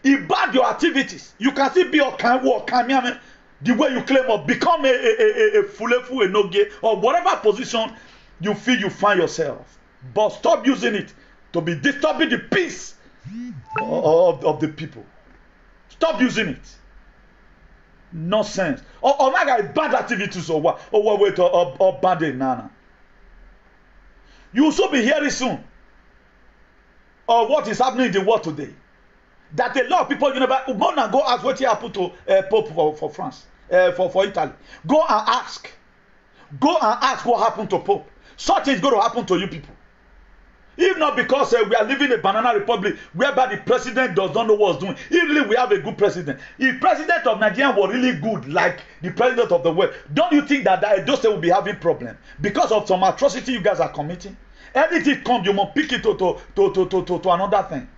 He banned your activities. You can still be Okamiame the way you claim or become a fulefu, a noge, or whatever position you feel you find yourself. But stop using it to be disturbing the peace of the people. Stop using it. Nonsense. Or my guy bad activities or what? Or wait or bad nana. You will also be hearing soon of what is happening in the world today. That a lot of people, you know, go ask what happened to Pope for France, for Italy. Go and ask. Go and ask what happened to Pope. Such is going to happen to you people. If not because we are living in a banana republic whereby the president does not know what's doing. Even we have a good president. If president of Nigeria were really good like the president of the world, don't you think that those will be having problem because of some atrocity you guys are committing? Anything comes, you must pick it to another thing.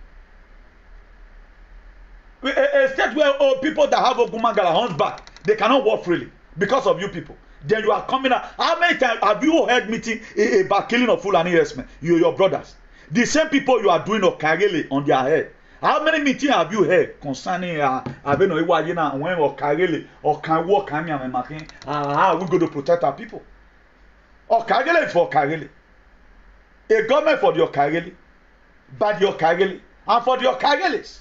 A state where people that have Ogumagala hunchback, they cannot walk freely because of you people. Then you are coming out. How many times have you heard meeting about killing of Fulani herdsmen? Your brothers. The same people you are doing Okagele on their head. How many meetings have you heard concerning Abeno Iwajina when Okagele or Kanwo Kanya and Makin? How are we going to protect our people? Okagele is for Okagele. A government for the Okagele. But the Okagele. And for the Okageles.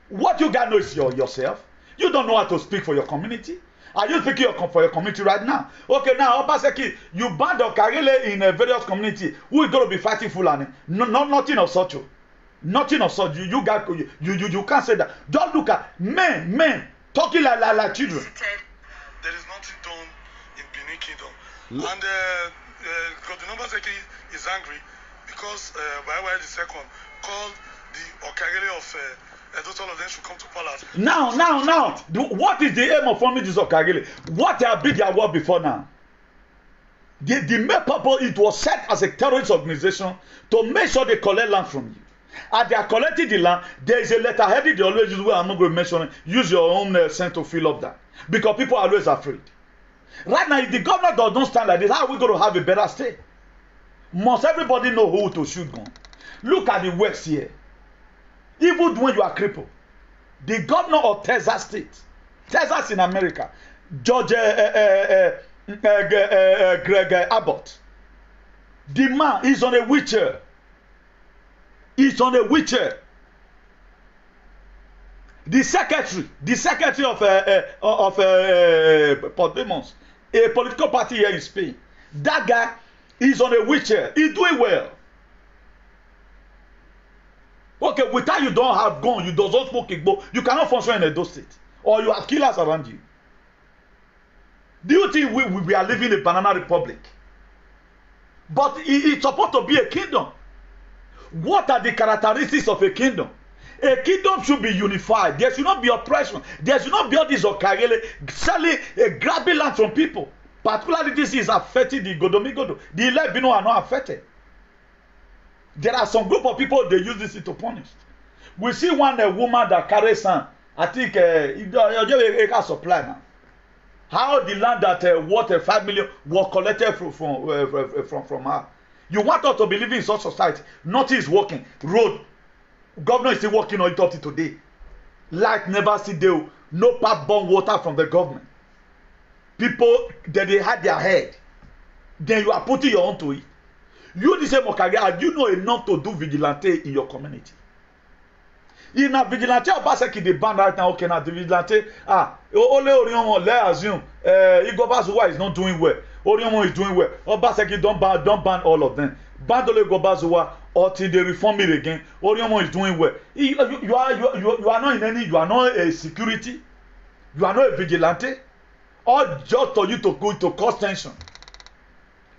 What you guys know is yourself. You don't know how to speak for your community. Are you speaking for your community right now? Okay, now, Obaseki, you banned Okagele in a various community. Who is going to be fighting Fulani? No, nothing of such. Nothing of such. You can't say that. Just look at men talking like children. There is nothing done in Benin Kingdom. And Godwin Obaseki is angry because Baiwa II called the Okagele of all of them should come to palace. Now, what is the aim of forming this Okagele? What have been their work before now? The main purpose, it was set as a terrorist organization to make sure they collect land from you. And they are collecting the land. There is a letter headed they always use where I'm not going to mention it. Use your own sense to fill up that. Because people are always afraid. Right now, if the government does not stand like this, how are we going to have a better state? Must everybody know who to shoot gun? Look at the West here. Even when you are crippled, the governor of Texas State, Texas in America, George Greg Abbott, the man is on a wheelchair. He's on a wheelchair. The secretary of Podemos, a political party here in Spain, that guy is on a wheelchair. He's doing well. Okay, without you don't have gun, you don't smoke igbo, you cannot function in Edo State. Or you have killers around you. Do you think we are living in a banana republic? But it's supposed to be a kingdom. What are the characteristics of a kingdom? A kingdom should be unified. There should not be oppression. There should not be all this Okagele selling, grabbing land from people. Particularly this is affecting the Godomigodo. The Ilebino are not affected. There are some group of people they use this to punish. We see one woman that carries sand. I think it supply now. How the land that worth 5 million was collected from her. You want us to believe in such society? Nothing is working. Road, governor is still working on it up to today. Light never see there. No pipe-borne water from the government. People they had their head. Then you are putting your own to it. You the same Okagele, you know enough to do vigilante in your community. In a vigilante, Obaseki the band right now, okay, now the vigilante, Ole Oriomo, let's assume, Igbo Bazuwa is not doing well. Oriomo is doing well. Obaseki don't ban all of them. Ban Ole Igbo Bazuwa until they reform it again. Oriomo is doing well. You are not in any, you are not a security. You are not a vigilante. Or just for you to go to cause tension.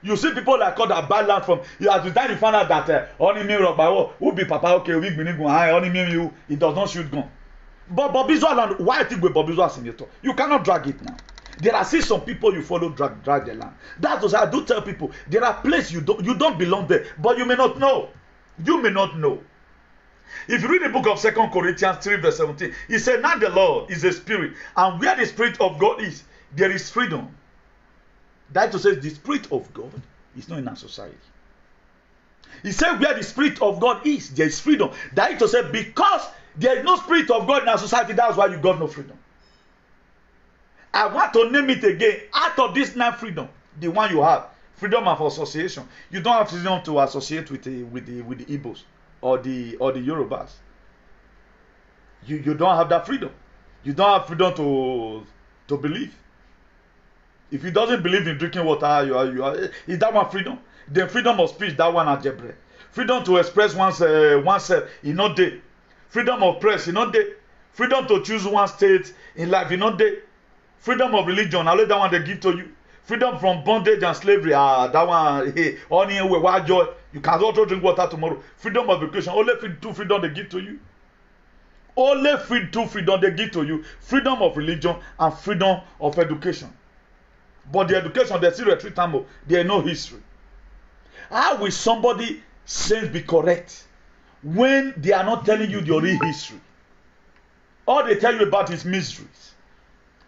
You see people like God that buy land from you. At the time you find out that only me who be Papa okay we been go high only me you it does not shoot gun. But Bobizwa land why think we Bobizwa senator? You cannot drag it now. There are still some people you follow drag the land. That's what I do tell people. There are places you don't belong there, but you may not know. You may not know. If you read the book of 2 Corinthians 3 verse 17, it said, "Now the Lord is a spirit, and where the spirit of God is, there is freedom." That to say the spirit of God is not in our society. He said where the spirit of God is, there is freedom. That is to say because there is no spirit of God in our society, that's why you got no freedom. I want to name it again. Out of this 9 freedom, the one you have, freedom of association. You don't have freedom to associate with the Igbos or the Yorubas. You don't have that freedom. You don't have freedom to believe. If he doesn't believe in drinking water, you are is that one freedom? Then freedom of speech, that one algebra. Freedom to express oneself, is not there. Freedom of press, is not there. Freedom to choose one state in life, is not there. Freedom of religion, I let that one they give to you. Freedom from bondage and slavery, that one, hey, only way joy. You can also drink water tomorrow. Freedom of education, only two freedom they give to you. Only two freedom they give to you. Freedom of religion and freedom of education. But the education, they still retreat time. There is no history. How will somebody sense be correct when they are not telling you your real history? All they tell you about is mysteries.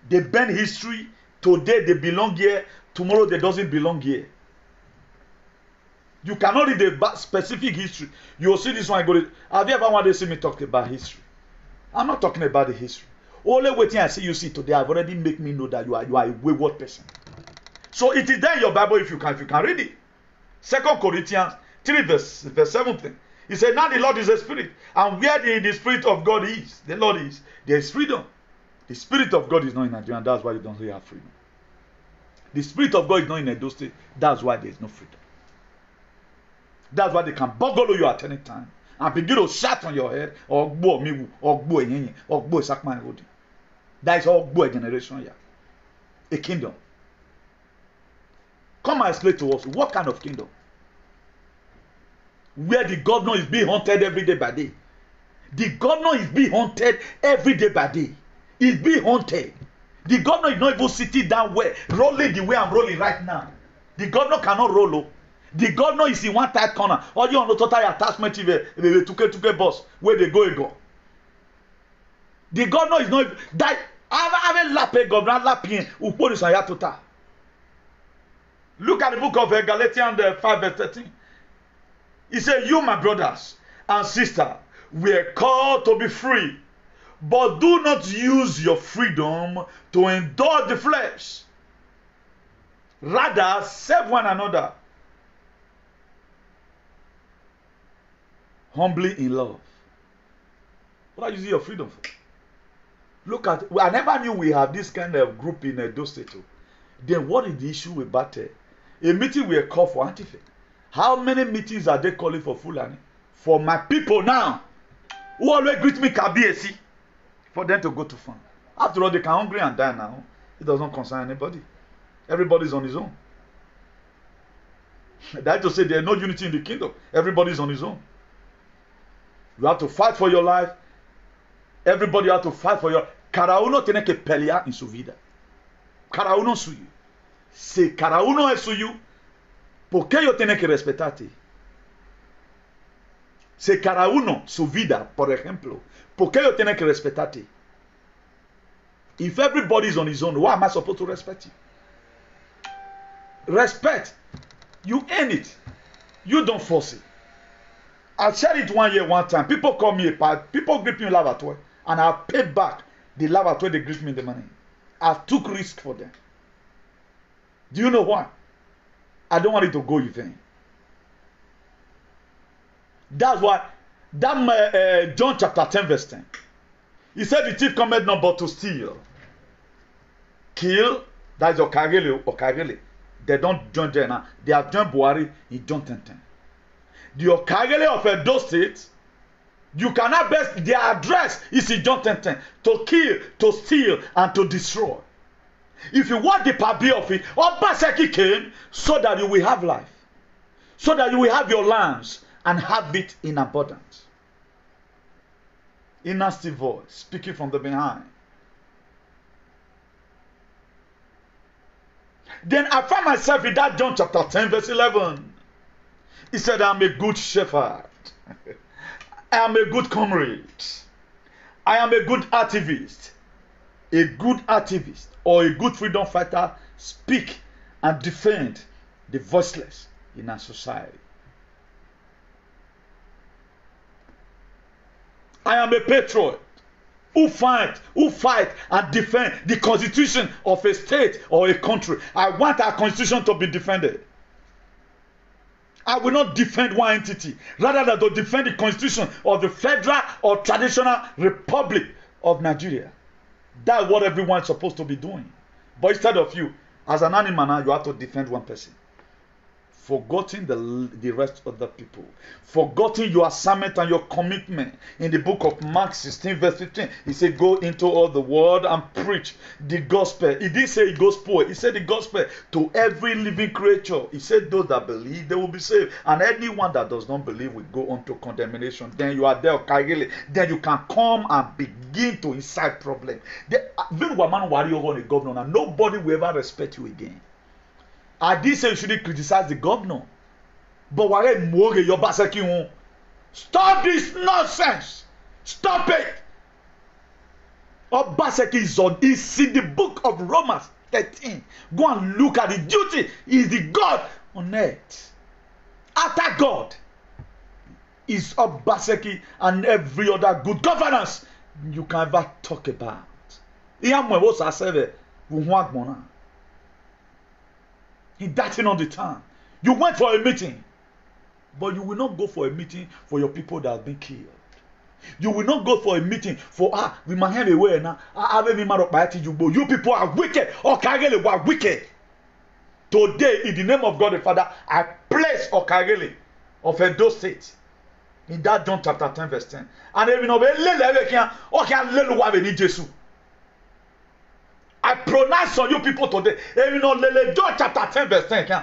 They bend history. Today they belong here. Tomorrow they doesn't belong here. You cannot read the specific history. You will see this one. Have you ever wanted to see me talk about history? I'm not talking about the history. Only waiting I see you see today, I've already made me know that you are a wayward person. So it is there in your Bible if you can read it. 2 Corinthians 3 verse 17. He said, now the Lord is a spirit. And where the spirit of God is, the Lord is, there is freedom. The spirit of God is not in Nigeria, and that's why you don't really have freedom. The spirit of God is not in Edo State, that's why there is no freedom. That's why they can boggle you at any time and begin to shout on your head, or gbo miwu, or gbo enyenye, or gbo sakman hodi. That is all gbo a generation here. A kingdom. Come and explain to us, what kind of kingdom? Where the governor is being haunted every day by day. The governor is being haunted every day by day. He's being haunted. The governor is not even sitting down where, rolling the way I'm rolling right now. The governor cannot roll up. The governor is in one tight corner. Or you on the total attachment to the bus where they go. The governor is not that. I have lapped governor lapping uporis ayatota. Look at the book of Galatians 5 verse 13. He said, you, my brothers and sisters, were called to be free, but do not use your freedom to indulge the flesh. Rather, serve one another humbly in love. What are you using your freedom for? Look at, I never knew we have this kind of group in Edo State. Then what is the issue with Bate? A meeting we call for Antifa. How many meetings are they calling for Fulani? For my people now, who always greet me Kabiesi, for them to go to farm. After all, they can hungry and die now. It doesn't concern anybody. Everybody's on his own. That to say there's no unity in the kingdom. Everybody's on his own. You have to fight for your life. Everybody have to fight for your. Cada uno tiene que pelear en su vida. Cada uno suyo. Si cada uno es suyo, ¿por qué yo tengo que respetarte? Si cada uno su vida, por ejemplo, ¿por qué yo tengo que respetarte? If everybody is on his own, why am I supposed to respect you? Respect. You earn it. You don't force it. I shared it 1 year, one time. People call me a part. People greet me in lavatory, and I paid back the lavatory they greet me in the money. I took risk for them. Do you know why? I don't want it to go in vain. That's why that John chapter 10 verse 10. He said the thief cometh not but to steal, kill. That is Okagele. They don't join there now. They have joined Buhari in John 10:10. The Okagele of Edo State, you cannot best their address is in John 10:10. To kill, to steal, and to destroy. If you want the part B of it, Obaseki came so that you will have life, so that you will have your lands and have it in abundance. A nasty voice speaking from the behind. Then I found myself in that John chapter 10 verse 11. He said, I am a good shepherd. I am a good comrade. I am a good activist. A good activist or a good freedom fighter speak and defend the voiceless in our society. I am a patriot who fight and defend the constitution of a state or a country. I want our constitution to be defended. I will not defend one entity, rather than to defend the constitution of the federal or traditional republic of Nigeria. That's what everyone is supposed to be doing. But instead of you, as an animal now, you have to defend one person. Forgetting the rest of the people. Forgetting your assignment and your commitment. In the book of Mark 16 verse 15, he said, go into all the world and preach the gospel. He didn't say gospel. He said the gospel to every living creature. He said those that believe, they will be saved. And anyone that does not believe will go on to condemnation. Then you are there, okay? Then you can come and begin to incite problem. Nobody will ever respect you again. I did say you shouldn't criticize the governor. But stop this nonsense. Stop it. Obaseki is in the book of Romans 13. Go and look at the duty. He is the God on earth. After God is Obaseki and every other good governance you can ever talk about. That's not the time. You went for a meeting, but you will not go for a meeting for your people that have been killed. You will not go for a meeting for we might have a way now. You people are wicked. Okagele were wicked. Today, in the name of God the Father, I place Okagele of Edo State in that John chapter 10 verse 10. And even I pronounce on you people today. Even though John chapter 10 verse 10. Okay,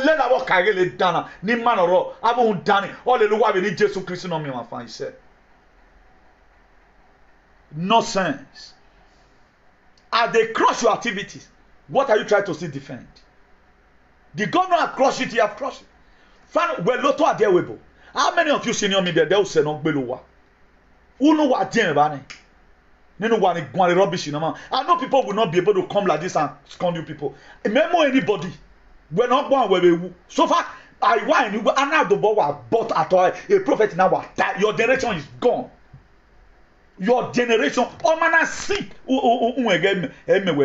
let our Okagele dana. Ni manoro. Abu dani. Hallelujah. We need Jesus Christ no me my fan. He said. Nonsense. As they crush your activities, what are you trying to still defend? The governor has crushed it. He has crushed it. Well, loto are there webo. How many of you senior me there? They will say no below. Who know what thing about it? I know people will not be able to come like this and scorn you people. Remember anybody? We're not going where we so far. I want you and now the boy but at all a prophet now that your generation is gone. Your generation, oh man, see, and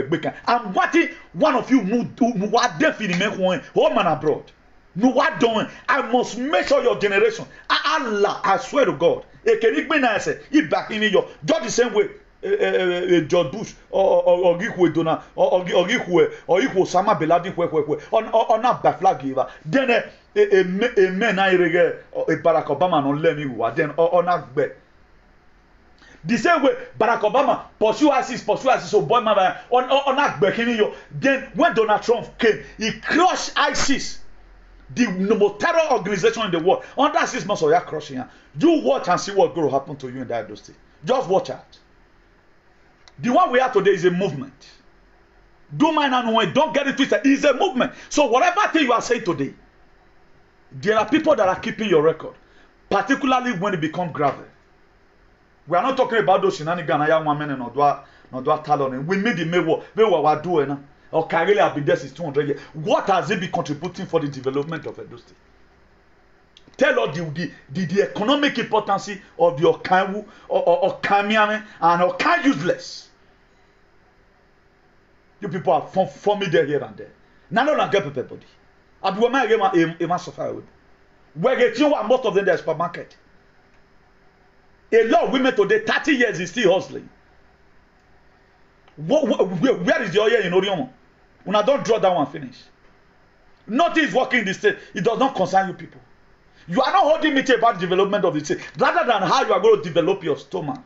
what one of you what definitely oh man abroad. No, what doing? I must make sure your generation. Allah, I swear to God, it can be nice. It back in your just the same way. George Bush or Gikwe Dona or Gikwe or Iko Sama Beladi on a baflag giver. Then a man I regret a Barack Obama on Lemmy then on a bet. The same way Barack Obama pursue ISIS, so boy mama on a backing you. Then when Donald Trump came, he crushed ISIS, the number terror organization in the world. Under 6 months of your crushing, you watch and see what going to happen to you in that state. Just watch out. The one we have today is a movement. Don't mind and don't get it twisted. It's a movement. So whatever thing you are saying today, there are people that are keeping your record, particularly when it becomes gravel. We are not talking about those shenanigans. I am one man and not talent. We made the mewo. We were doing. Or Karele have been there since 200 years. What has it been contributing for the development of Edo State? Tell us the economic importance of the Okanwu or Kamiame and Okan useless. You people are forming there here and there. Now don't get everybody. I be woman a mass of where get you most of them there supermarket. A lot of women today 30 years is still hustling. Where is the oil in Oriomo? When I don't draw that one finish. Nothing is working in the state. It does not concern you people. You are not holding me about the development of the state, rather than how you are going to develop your stomach.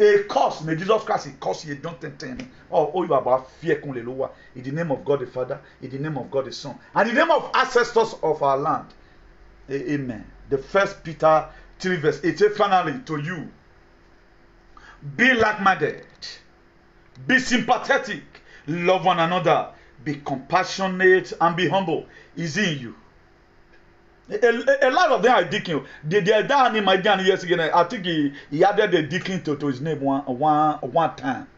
A cause, may Jesus Christ, a cause you don't intend. Oh, you are about fear in the name of God the Father, in the name of God the Son, and in the name of ancestors of our land. Amen. The 1 Peter 3 verse 8. Finally, to you, be like-minded, be sympathetic, love one another, be compassionate, and be humble. Is in you. A lot of them are deacon. They are down in my gun years again. I think he added the deacon to his name one time.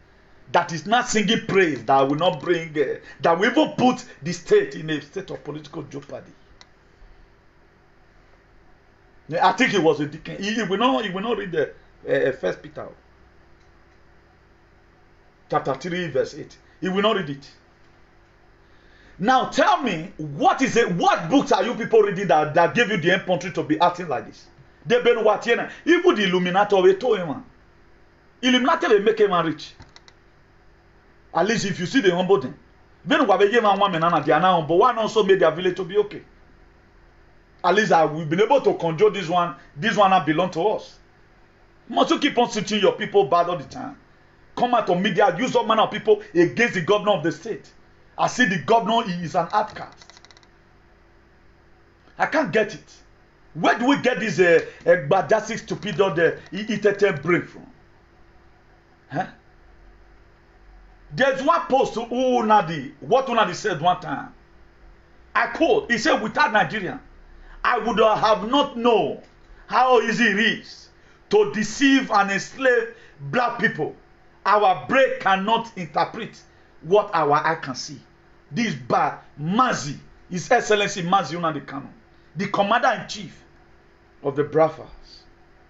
That is not singing praise that will not bring that will even put the state in a state of political jeopardy. I think he was a deacon. He will not read the 1 Peter chapter 3 verse 8. He will not read it. Now tell me, what is it? What books are you people reading that give you the infantry to be acting like this? They've been watching. Even the Illuminati of a toy man. Illuminati will make him rich. At least if you see the humble them. Then what they are now humble. One also made their village to be okay. At least we've been able to control this one. This one now belong to us. Must you keep on teaching your people bad all the time? Come out on media, use all manner of people against the governor of the state. I see the governor is an outcast. I can't get it. Where do we get this badassy stupid the brain from? Huh? There's one post to Unadi. What Unadi said one time. I quote, he said, without Nigeria, I would have not known how easy it is to deceive and enslave black people. Our brain cannot interpret what our eye can see. This bad Mazi, His Excellency Mazi Nnamdi Kanu, the commander-in-chief of the Biafras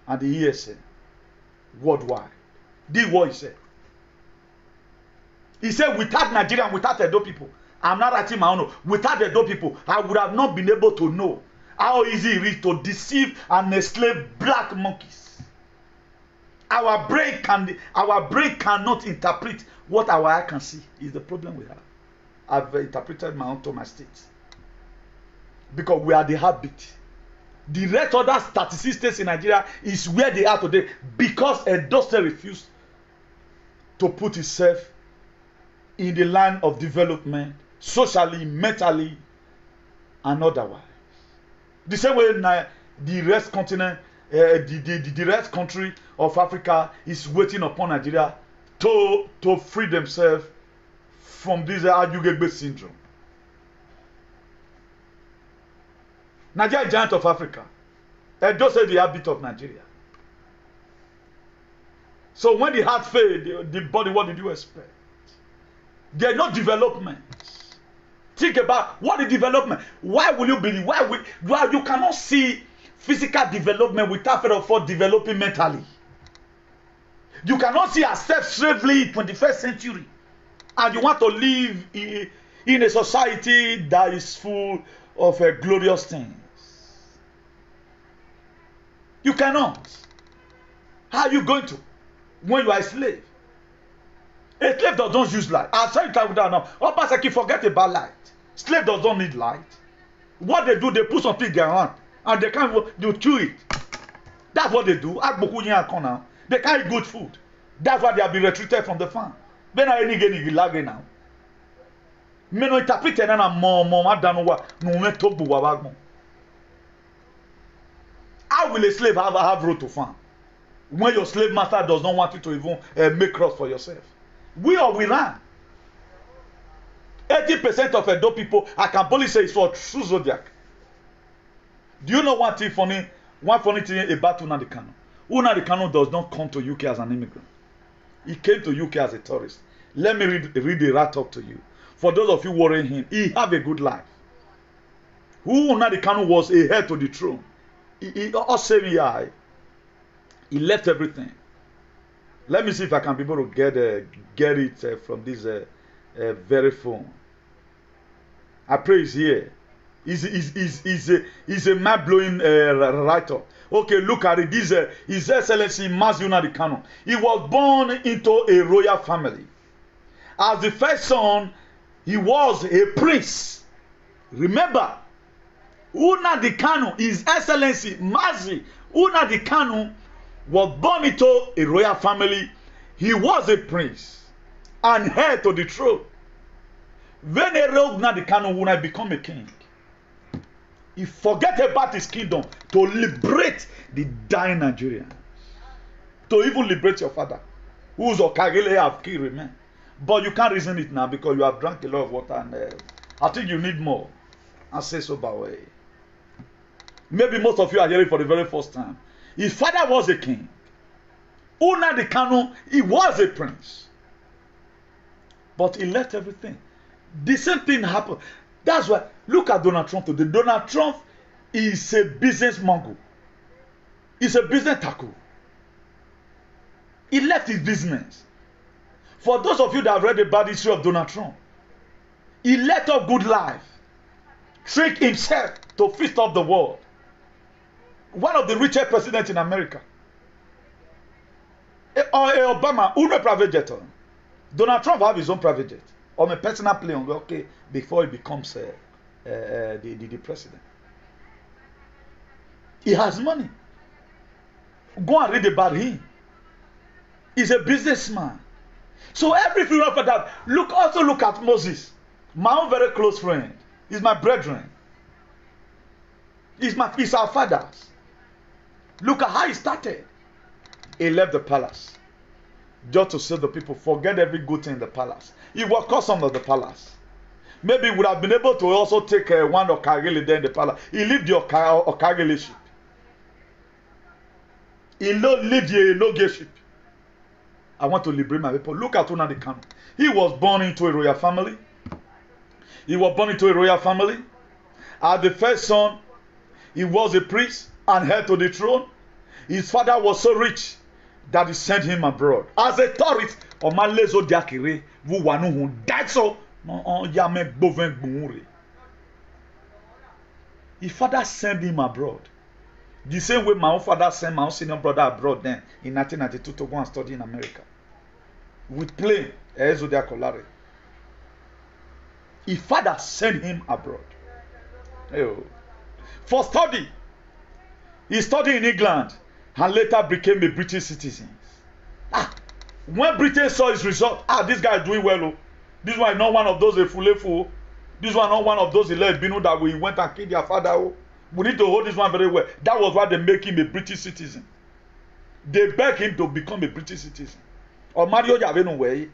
and the ESN worldwide. This is what he said. He said, without Nigeria and without Edo people, I'm not writing my own. Without Edo people, I would have not been able to know how easy it is to deceive and enslave black monkeys. Our brain cannot interpret what our eye can see. Is the problem we have. I've interpreted my own to my state. Because we are the heartbeat. The rest other 36 states in Nigeria is where they are today because Edo State refused to put itself in the line of development, socially, mentally, and otherwise. The same way the rest continent, the rest country of Africa is waiting upon Nigeria to free themselves from this Ajugegbe syndrome. Nigeria is giant of Africa. Edo said the habit of Nigeria. So when the heart failed, the body, what did you expect? There are no development. Think about what the development. Why will you believe? Why you cannot see physical development without first of all developing mentally? You cannot see yourself slavery in 21st century, and you want to live in a society that is full of glorious things. You cannot. How are you going to when you are a slave? A slave does not use light. I'll tell you that now. Obaseki, forget about light. Slave does not need light. What they do, they put something in their hand and they chew it. That's what they do. They can't eat good food. That's why they have been retreated from the farm. Then I ain't getting lag now. Me no interpret na mama danowa no me talk bu. How will a slave have road to farm when your slave master does not want you to even make crops for yourself? We ran. 80% of Edo people, I can boldly say, it's for true zodiac. Do you know one funny thing about Nnamdi Kanu? Nnamdi Kanu does not come to UK as an immigrant. He came to UK as a tourist. Let me read the write-up to you. For those of you worrying him, he have a good life. Nnamdi Kanu was a heir to the throne. He left everything. Let me see if I can be able to get it from this very phone. I pray it's here. It's a mind-blowing writer. Okay, look at it. This His Excellency Mazi Nnamdi Kanu. He was born into a royal family. As the first son, he was a prince. Remember, Nnamdi Kanu, His Excellency Mazi Nnamdi Kanu, was born into a royal family. He was a prince and heir to the throne. When Nnamdi Kanu would become a king, he forget about his kingdom to liberate the dying Nigerians, to even liberate your father, who's Okagele have killed remain. But you can't reason it now because you have drank a lot of water, and I think you need more. I say so by way. Maybe most of you are hearing for the very first time. His father was a king. Nnamdi Kanu, he was a prince. But he left everything. The same thing happened. That's why, look at Donald Trump today. Donald Trump is a business mogul. He's a business tackle. He left his business. For those of you that have read about the history of Donald Trump, he let up good life, trick himself to feast off the world. One of the richest presidents in America. Obama, who no private jet on. Donald Trump have his own private jet. Or a personal plane, okay, before he becomes the president. He has money. Go and read about him. He's a businessman. So every freedom for that. Also look at Moses, my own very close friend. He's my brethren. He's our fathers. Look at how he started. He left the palace just to save the people. Forget every good thing in the palace. He was custom of the palace. Maybe he would have been able to also take one Okagili there in the palace. He lived the Okagili ship. He lived the Enoge ship. I want to liberate my people. Look at Nnamdi Kanu. He was born into a royal family. As the first son, he was a priest and heir to the throne. His father was so rich that he sent him abroad. As a tourist, Omalezo Diakire, Vuwanuhu, that's all. His father sent him abroad. The same way my own father sent my own senior brother abroad then in 1992 to go and study in America. With plane, Ezodia Kolare. His father sent him abroad. For study. He studied in England and later became a British citizen. When Britain saw his result, this guy is doing well. This one is not one of those Efulefu. This one is not one of those Ilebinu that we went and killed their father. We need to hold this one very well. That was why they make him a British citizen. They beg him to become a British citizen. Or Mario Javeno way.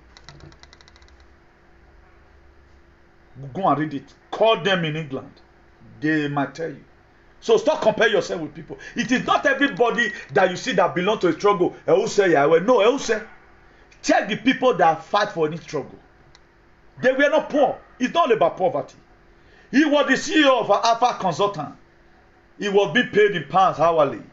Go and read it. Call them in England. They might tell you. So stop comparing yourself with people. It is not everybody that you see that belong to a struggle. No, check the people that fight for any struggle. They were not poor. It's not about poverty. He was the CEO of Alpha Consultant. He was being paid in pounds hourly.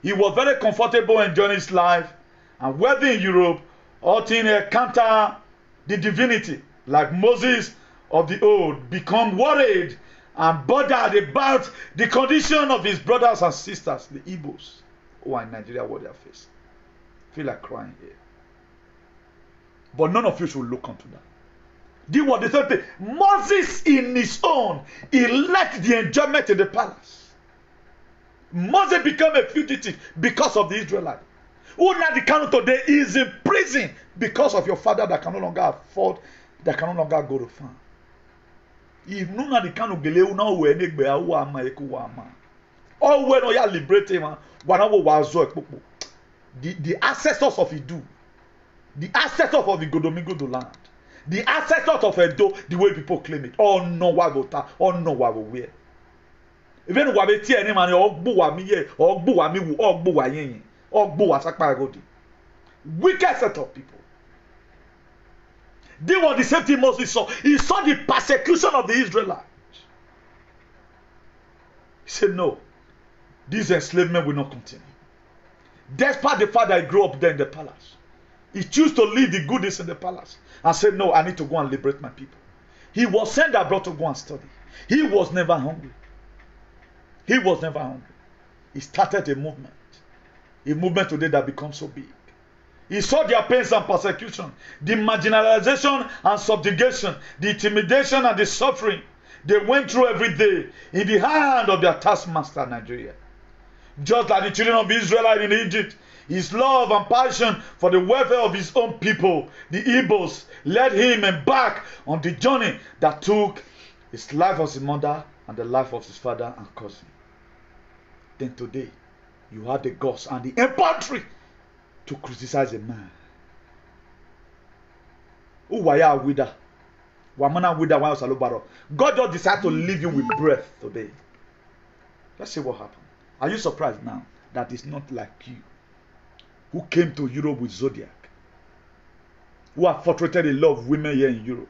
He was very comfortable enjoying his life and wealthy in Europe, ought to counter the divinity, like Moses of the old, become worried and bothered about the condition of his brothers and sisters, the Igbos, who are in Nigeria, what they are facing. Feel like crying here. But none of you should look onto that. This was the same thing. Moses, in his own, he lacked the enjoyment in the palace. Moses became a fugitive because of the Israelites. Nnamdi Kanu today is in prison because of your father that can no longer afford, that can no longer go to farm. If Nnamdi Kanu gele una we negbe awu ama eku wa ama. All when we are liberating man, wanawo wazo ekpopo. The ancestors of Idu, the ancestors of the Godomigodo land, the ancestors of Edo, the way people claim it. Oh no wagota, oh no wago where. Even wabeti any man ogbu wa mi ye, ogbu wa mi wu, ogbu wa yen. Wicked set of people. They were the same thing Moses saw. He saw the persecution of the Israelites. He said, no, this enslavement will not continue. Despite the fact that he grew up there in the palace, he chose to leave the goodies in the palace and said, no, I need to go and liberate my people. He was sent abroad to go and study. He was never hungry. He was never hungry. He started a movement. A movement today that becomes so big. He saw their pains and persecution, the marginalization and subjugation, the intimidation and the suffering they went through every day in the hand of their taskmaster, Nigeria. Just like the children of Israel in Egypt, his love and passion for the welfare of his own people, the Igbos, led him embark on the journey that took his life of his mother and the life of his father and cousin. Then today, you have the guts and the infantry to criticize a man. God just decided to leave you with breath today. Let's see what happened. Are you surprised now that it's not like you who came to Europe with Zodiac, who have portrayed a lot of women here in Europe?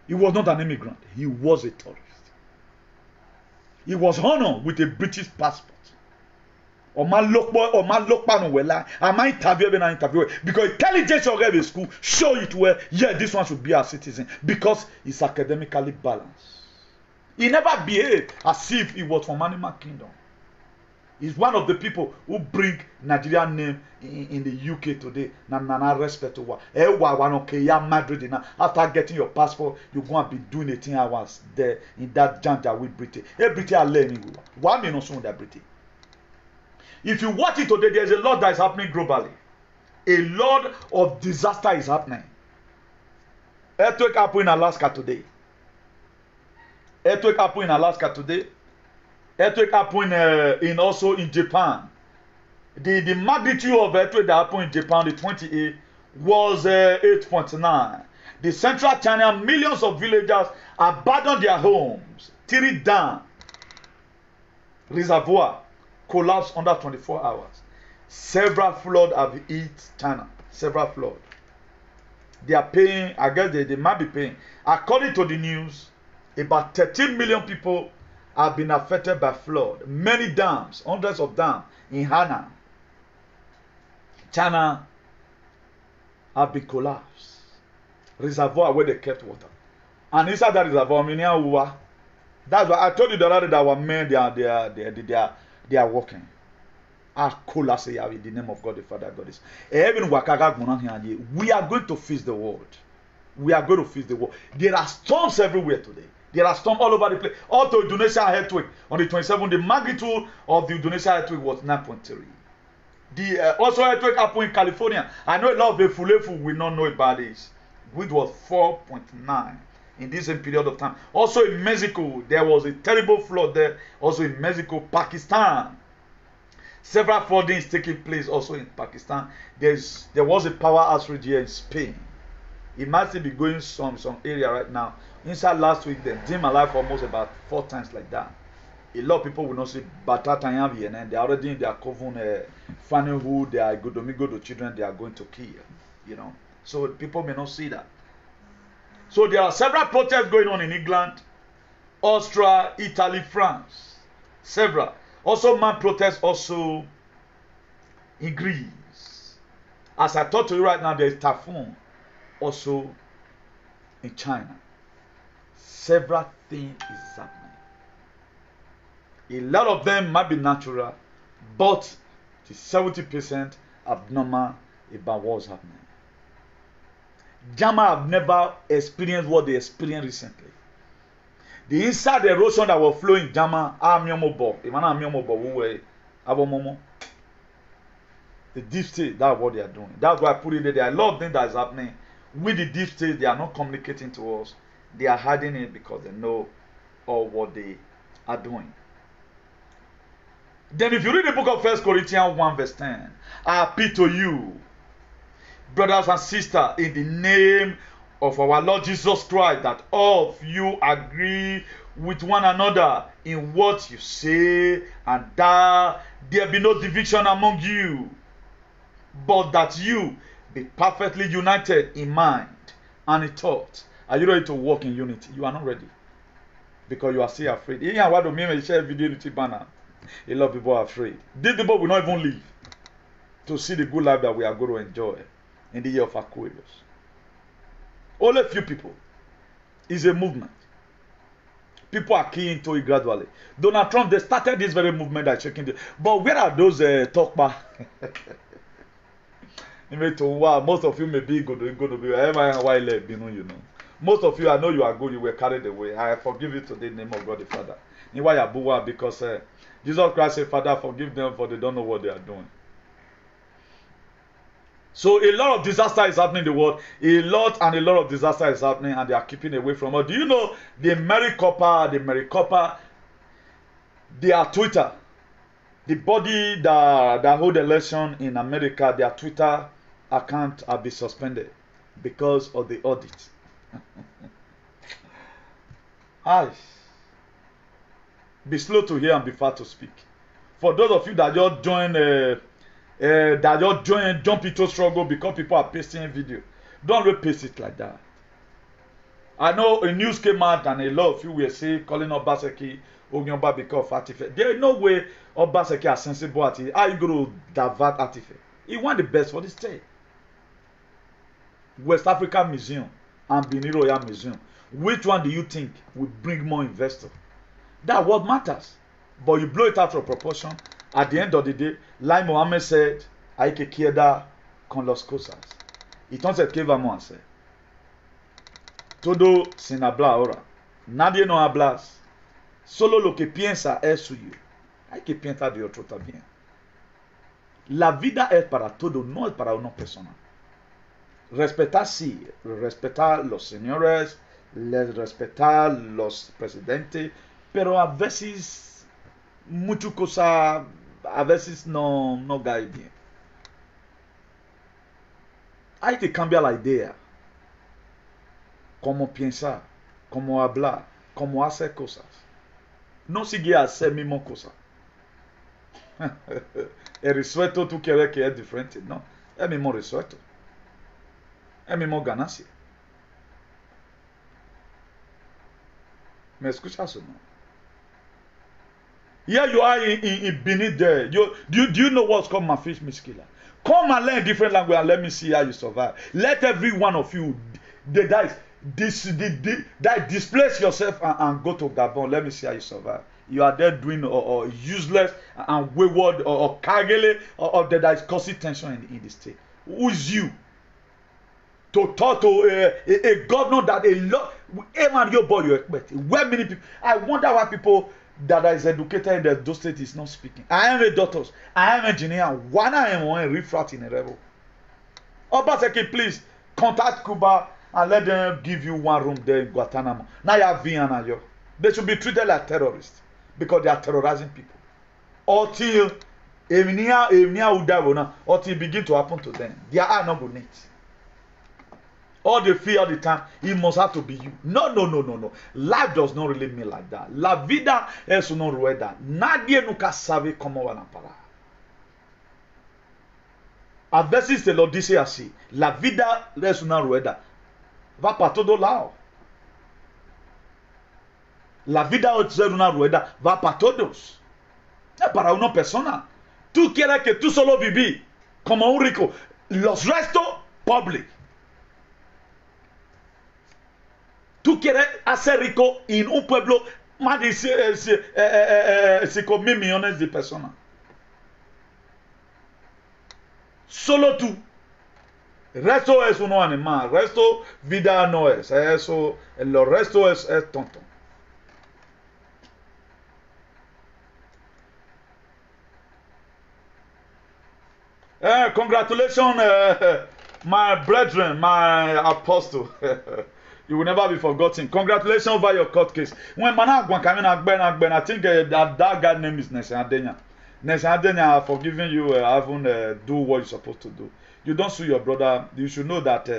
He was not an immigrant. He was a tourist. He was honored with a British passport. Because intelligence of school show it where, yeah, this one should be a citizen because it's academically balanced. He never behaved as if he was from animal kingdom. He's one of the people who bring Nigerian name in the UK today. Nana respect to what? Madrid now. After getting your passport, you're going to be doing 18 hours there in that janja with Britain. Hey, Britain are learning. Why me not soon that Britain? If you watch it today, there's a lot that is happening globally. A lot of disaster is happening. Earthquake happened in Alaska today. Earthquake happened in Alaska today. Earthquake happened also in Japan. The magnitude of earthquake that happened in Japan, the 28, was 8.9. The central China, millions of villagers abandoned their homes. Tiri Dam reservoir collapsed under 24 hours. Several floods have hit China. Several floods. They are paying, I guess they might be paying. According to the news, about 13 million people have been affected by flood. Many dams, hundreds of dams in Hana, China, have been collapsed. Reservoir where they kept water. And inside that reservoir, that's why I told you the other day that our men, they are working. In the name of God the Father, God is. We are going to face the world. We are going to face the world. There are storms everywhere today. There are storms all over the place. Also, Indonesia earthquake on the 27th, the magnitude of the Indonesia earthquake was 9.3. The also earthquake happened in California. I know a lot of the Fulefu will not know about this, which was 4.9 in this same period of time. Also in Mexico, there was a terrible flood there. Also in Mexico, Pakistan. Several flooding is taking place also in Pakistan. There was a power outage here in Spain. It might still be going some area right now. Inside last week, they dim alive almost about 4 times like that. A lot of people will not see Batata and they are already in their coven, finding who they are go to children they are going to kill. You know, so people may not see that. So there are several protests going on in England, Austria, Italy, France. Several. Also, man protests also in Greece. As I talk to you right now, there is typhoon also in China. Several things is happening. A lot of them might be natural, but it is 70% abnormal about what's happening. Germany have never experienced what they experienced recently. The inside erosion that was flowing in Germany, the deep state, that's what they are doing. That's why I put it there. There are a lot of things that is happening. With the deep state, they are not communicating to us. They are hiding it because they know all what they are doing. Then if you read the book of 1 Corinthians 1 verse 10, I appeal to you, brothers and sisters, in the name of our Lord Jesus Christ, that all of you agree with one another in what you say, and that there be no division among you, but that you be perfectly united in mind and in thought. Are you ready to walk in unity? You are not ready because you are still afraid. A lot of people are afraid. These people will not even live to see the good life that we are going to enjoy in the year of Aquarius. Only a few people. It's a movement. People are key into it gradually. Donald Trump, they started this very movement that shaking the. But where are those talkback? Most of you may be going to be wherever you know. Most of you, I know you are good, you were carried away. I forgive you today in the name of God the Father. Because Jesus Christ said, Father, forgive them for they don't know what they are doing. So a lot of disaster is happening in the world. A lot of disaster is happening and they are keeping away from us. Do you know the Maricopa, their Twitter, the body that hold election in America, their Twitter account have been suspended because of the audit. Be slow to hear and be fast to speak. For those of you that just jump into struggle because people are pasting video, don't really paste it like that. I know a news came out and a lot of you were saying calling Obaseki Ogyomba because of artifact. There is no way Obaseki are sensible at it. How you going to divert artifact? He want the best for the state. West African Museum and Benin Royal Museum. Which one do you think will bring more investors? That's what matters. But you blow it out of proportion At the end of the day, like Mohammed said, hay que quedar con las cosas. Entonces, ¿qué vamos a hacer? Todo sin hablar ahora. Nadie no habla. Solo lo que piensa es suyo. Hay que pensar de otro también. La vida es para todo, no es para una persona. Respetar sí, respetar los señores, respetar los presidentes, pero a veces muchas cosas a veces no cae bien. Hay que cambiar la idea, cómo pensar, cómo hablar, cómo hacer cosas. No sigue a hacer misma cosa. El resuelto tú quieres que es diferente, no, es el mismo resuelto. Es mismo ganancia. ¿Me escuchas o no? Yeah, you are in Benin there. Do you know what's called Mafish Miskila? Come and learn different language and let me see how you survive. Let every one of you that displace yourself and go to Gabon. Let me see how you survive. You are there doing or useless and wayward or kagele or that is causing tension in the state. Who is you to talk to a governor that a lot, everyone your boy you expect? Where many people? I wonder why people that is educated in those states is not speaking. I am a doctor. I am an engineer. Why I am one refrat in a rebel? Obaseki, please contact Cuba and let them give you one room there in Guantanamo. Now you have Vienna. They should be treated like terrorists because they are terrorizing people. Until until it begin to happen to them. They are not going to need. All they feel all the time, it must have to be you. No. Life does not really mean like that. La vida es una rueda. Nadie nunca sabe cómo van a parar. A veces se lo dice así. La vida es una rueda. Va para todo lado. La vida es una rueda. Va para todos. Es para una persona. Tú quieres que tú solo vivir como un rico. Los restos, public. Tú quieres hacer rico en un pueblo más de 5,000 millones de personas. Solo tú. El resto es un animal. El resto vida no es. Eso, el resto es tonto. Congratulations, my brethren, my apostle. You will never be forgotten. Congratulations over your court case. When Managwan came in Agben, I think that guy's name is Nesen Adenya. Nesen Adenya, I've forgiven you having do what you're supposed to do. You don't sue your brother. You should know that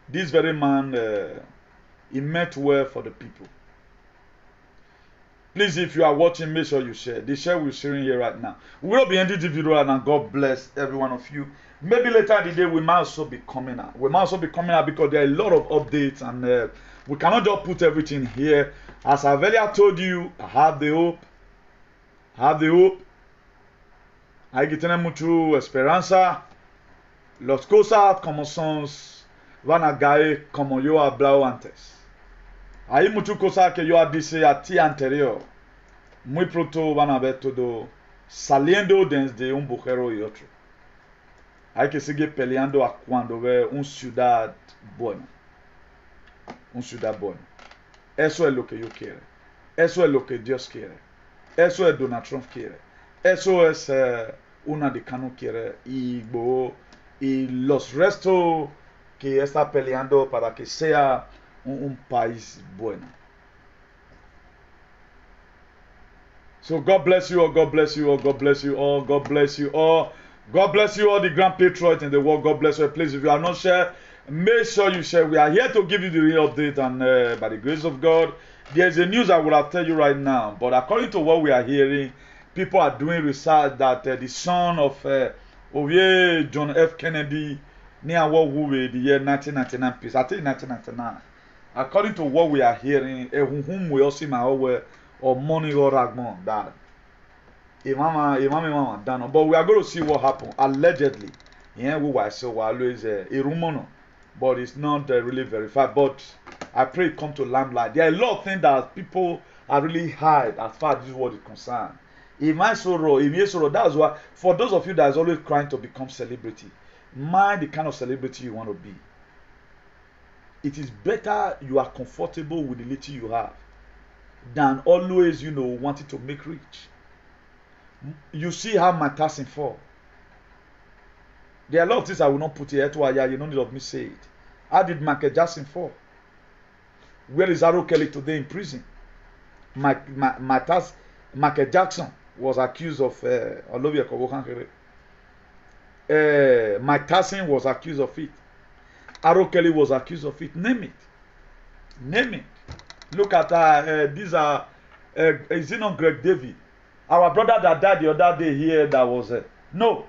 this very man, he meant well for the people. Please, if you are watching, make sure you share. The share we're sharing here right now. We will be ending this video right now. God bless every one of you. Maybe later in the day, we might also be coming out. We might also be coming out because there are a lot of updates and we cannot just put everything here. As I've earlier told you, I have the hope. Hay que tener mucha esperanza. Las cosas como son van a caer como yo he hablado antes. Hay muchas cosas que yo dije a ti anterior. Muy pronto van a ver todo saliendo desde un bujero y otro. Hay que seguir peleando a cuando ve una ciudad buena. Una ciudad buena. Eso es lo que yo quiero. Eso es lo que Dios quiere. Eso es Donald Trump quiere. Eso es una de Cano quiere. Y los restos que está peleando para que sea un país bueno. So God bless you all, God bless you all, God bless you all, God bless you all. God bless you all, the grand patriots in the world. God bless you. Please, if you are not share, make sure you share. We are here to give you the real update, and by the grace of God, there's a news I will have tell you right now. But according to what we are hearing, people are doing research that the son of Ovie John F. Kennedy, near what we the year 1999 peace. I think 1999. According to what we are hearing, whom we also see or money or ragmon that. Imam done. But we are going to see what happened. Allegedly, yeah, we were so always a rumor, but it's not really verified. But I pray it come to limelight. There are a lot of things that people are really hide as far as this world is concerned. If my sorrow, if your sorrow, that's why for those of you that is always trying to become celebrity, mind the kind of celebrity you want to be. It is better you are comfortable with the little you have than always, wanting to make rich. You see how my tasking fall. There are a lot of things I will not put here to Aya, you don't need of me say it. How did Michael Jackson fall? Where is Aro Kelly today in prison? Michael Jackson was accused of Mike Tyson was accused of it. Aro Kelly was accused of it. Name it. Look at these are is it not Greg David? Our brother that died the other day here that was no.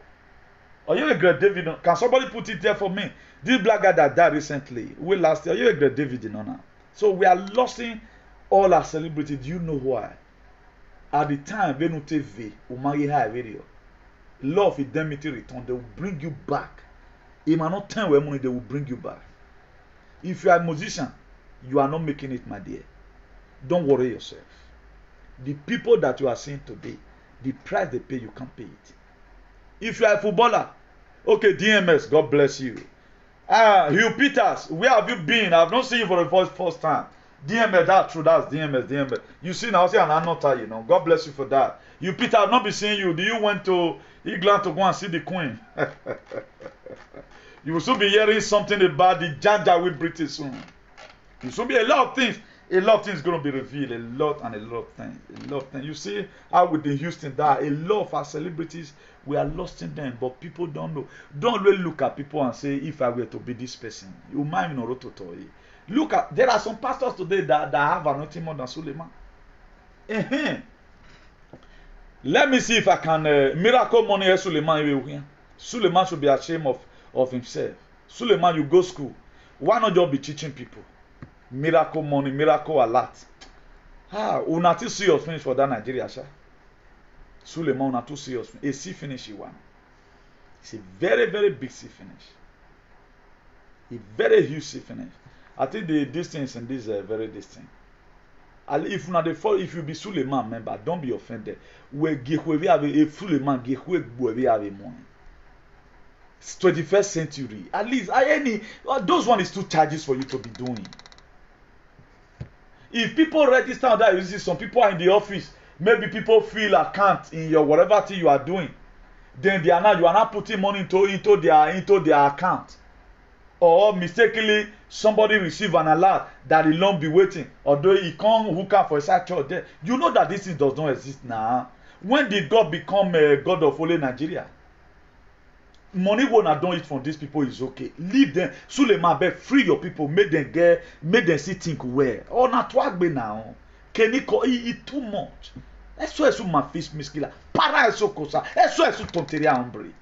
Are you a Greg David? Can somebody put it there for me? This black guy that died recently, last year, are you a Greg David? Now? So we are losing all our celebrities. Do you know why? At the time, when you TV, Umari High Radio, law of indemnity return, they will bring you back. It might not turn where money, they will bring you back. If you are a musician, you are not making it, my dear. Don't worry yourself. The people that you are seeing today, the price they pay, you can't pay it. If you are a footballer, okay, DMS, God bless you. Hugh Peters, where have you been? I've not seen you for the first time. DMS, that's true, that's DMS. You see now, see an anota, God bless you for that. Hugh Peters, I've not been seeing you. Do you went to England to go and see the Queen? You will soon be hearing something about the Janjaweed British soon. You soon be a lot of things. A lot of things going to be revealed. A lot of things. You see how with the Houston that a lot of our celebrities, we are lost in them, but people don't know. Don't really look at people and say, if I were to be this person, you might not to look at. There are some pastors today that have anointing more than Suleiman. Let me see if I can miracle money Suleiman. Suleiman should be ashamed of himself. Suleiman, you go school. Why not just be teaching people? Miracle money, miracle alert. Una too serious finish for that Nigeria, sha. Suleiman, una too serious. A C finish you want. It's a very, very big C finish. A very huge C finish. I think the distance in this is very distinct. If una if you be Suleiman member, don't be offended. We have a Suleiman have money. 21st century. At least those one is too charges for you to be doing. If people register on that, you see some people are in the office, maybe people fill account in your whatever thing you are doing, then you are not putting money into their account, or mistakenly somebody receive an alert that the loan be waiting, although he can't hook up for a side church there. You know that this thing does not exist now. When did God become a God of only Nigeria? Money won't have done it from these people is okay. Leave them. Suleiman, beg, free your people. Make them see think well. Oh, not work be now. Can it too much? Eso es un mafis miskila. Para eso cosa. Eso es un tontería, hombre.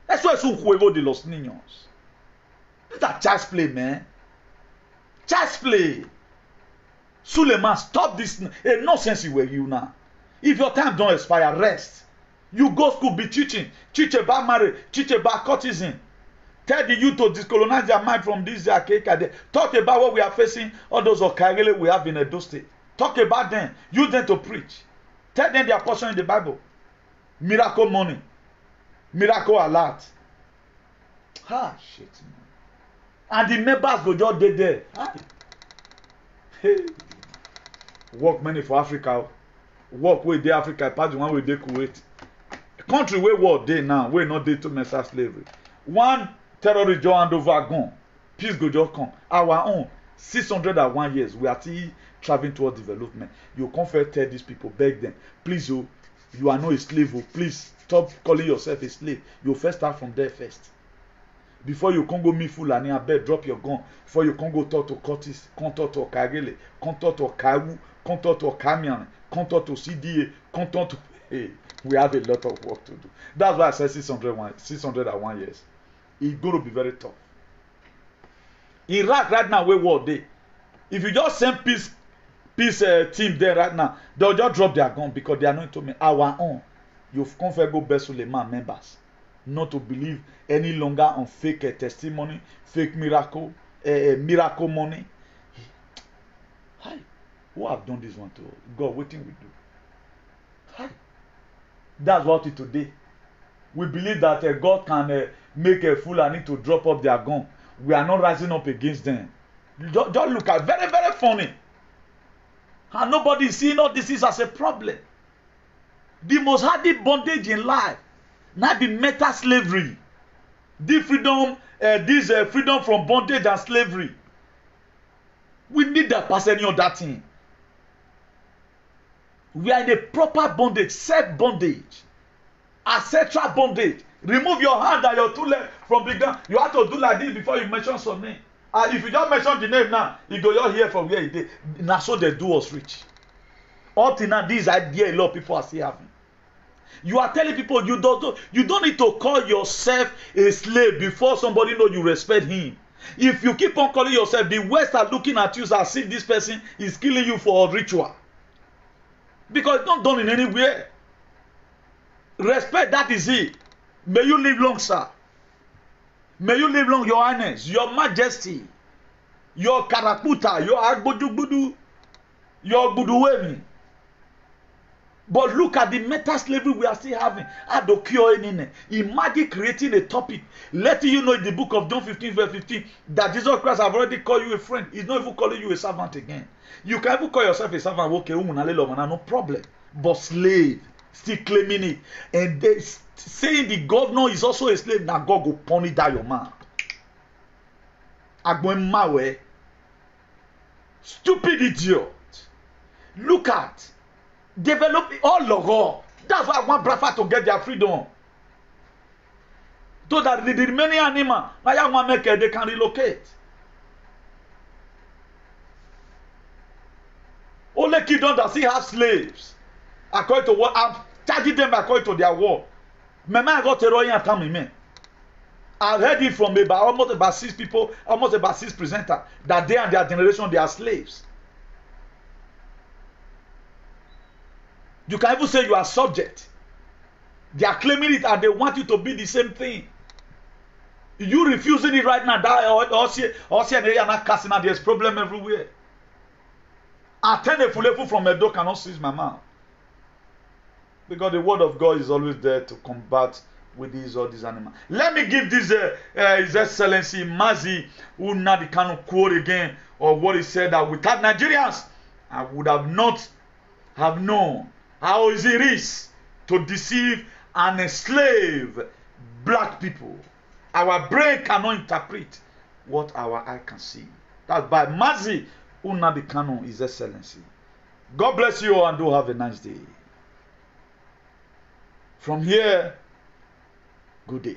Eso es un juego de los niños. That child's play, man. Child's play. Suleiman, stop this. Nonsense you were you now. If your time don't expire, rest. You go school, be teaching about marriage, teach about courtesan. Tell the youth to decolonize their mind from this Akeka. Talk about what we are facing, all those Okagele we have in Edo State. Talk about them. Use them to preach. Tell them their portion in the Bible. Miracle money. Miracle alert. Shit, man. And the members go just dead there. Hey. Work money for Africa. Work with the Africa. Part one with the Kuwait. Country where war day now, where not day to master slavery. One terrorist just hand over gone. Peace go just come. Our own 601 years, we are still traveling towards development. You come first tell these people, beg them, please, you are not a slave. Please stop calling yourself a slave. You first start from there first. Before you can go me Fulani, I bet drop your gun. Before you can go talk to Curtis, come talk to Okagele, come talk to Kawu, come talk to Kamian, come talk to CDA, come talk to. Hey, we have a lot of work to do. That's why I said 601 years. It's going to be very tough. Iraq right now, where war day. If you just send peace team there right now, they'll just drop their gun because they are not to me. Our own. You've come for go best Suleiman members. Not to believe any longer on fake testimony, fake miracle, miracle money. Hi. Who have done this one to us? God, what thing we do? Hi. That's what it today. We believe that God can make a fool and need to drop up their gun. We are not rising up against them. Just look at very, very funny. And nobody is seeing all this is as a problem. The most hardy bondage in life now be meta slavery. This freedom from bondage and slavery. We need that person on that thing. We are in a proper bondage, self bondage, ancestral bondage. Remove your hand and your two legs from the ground. You have to do like this before you mention some name. And if you just mention the name now, you go your here from where it is. Now so they do us rich. Up till now, this idea a lot of people are still having. You are telling people you don't need to call yourself a slave before somebody know you respect him. If you keep on calling yourself, the West are looking at you as if this person is killing you for a ritual. Because it's not done in anywhere. Respect, that is it. May you live long, sir. May you live long, your highness, your majesty, your karakuta, your agbojubudu, your buduwemi. But look at the meta slavery we are still having. Imagine creating a topic, letting you know in the book of John 15 verse 15 that Jesus Christ have already called you a friend. He's not even calling you a servant again. You can even call yourself a servant, okay, no problem. But slave, still claiming it. And they saying the governor is also a slave. Now God will punish that your man. Agboemawe. Stupid idiot. Look at. Develop all Loro. That's why I want Biafra to get their freedom. So that the remaining animal, they can relocate. Only kingdoms that still have slaves, according to what I'm charging them according to their war. I got a time, man. I've heard it from almost about 6 people, almost about 6 presenters, that they and their generation, they are slaves. You can even say you are subject. They are claiming it and they want you to be the same thing. You refusing it right now, there's problem everywhere. I turn a full from a door cannot seize my mouth. Because the word of God is always there to combat with these or these animals. Let me give this His Excellency Mazi Nnamdi Kanu quote again, or what he said, that without Nigerians, I would have not have known how easy it is to deceive and enslave black people. Our brain cannot interpret what our eye can see. That's by Mazi Nnamdi Kanu, His Excellency. God bless you all and do have a nice day. From here, good day.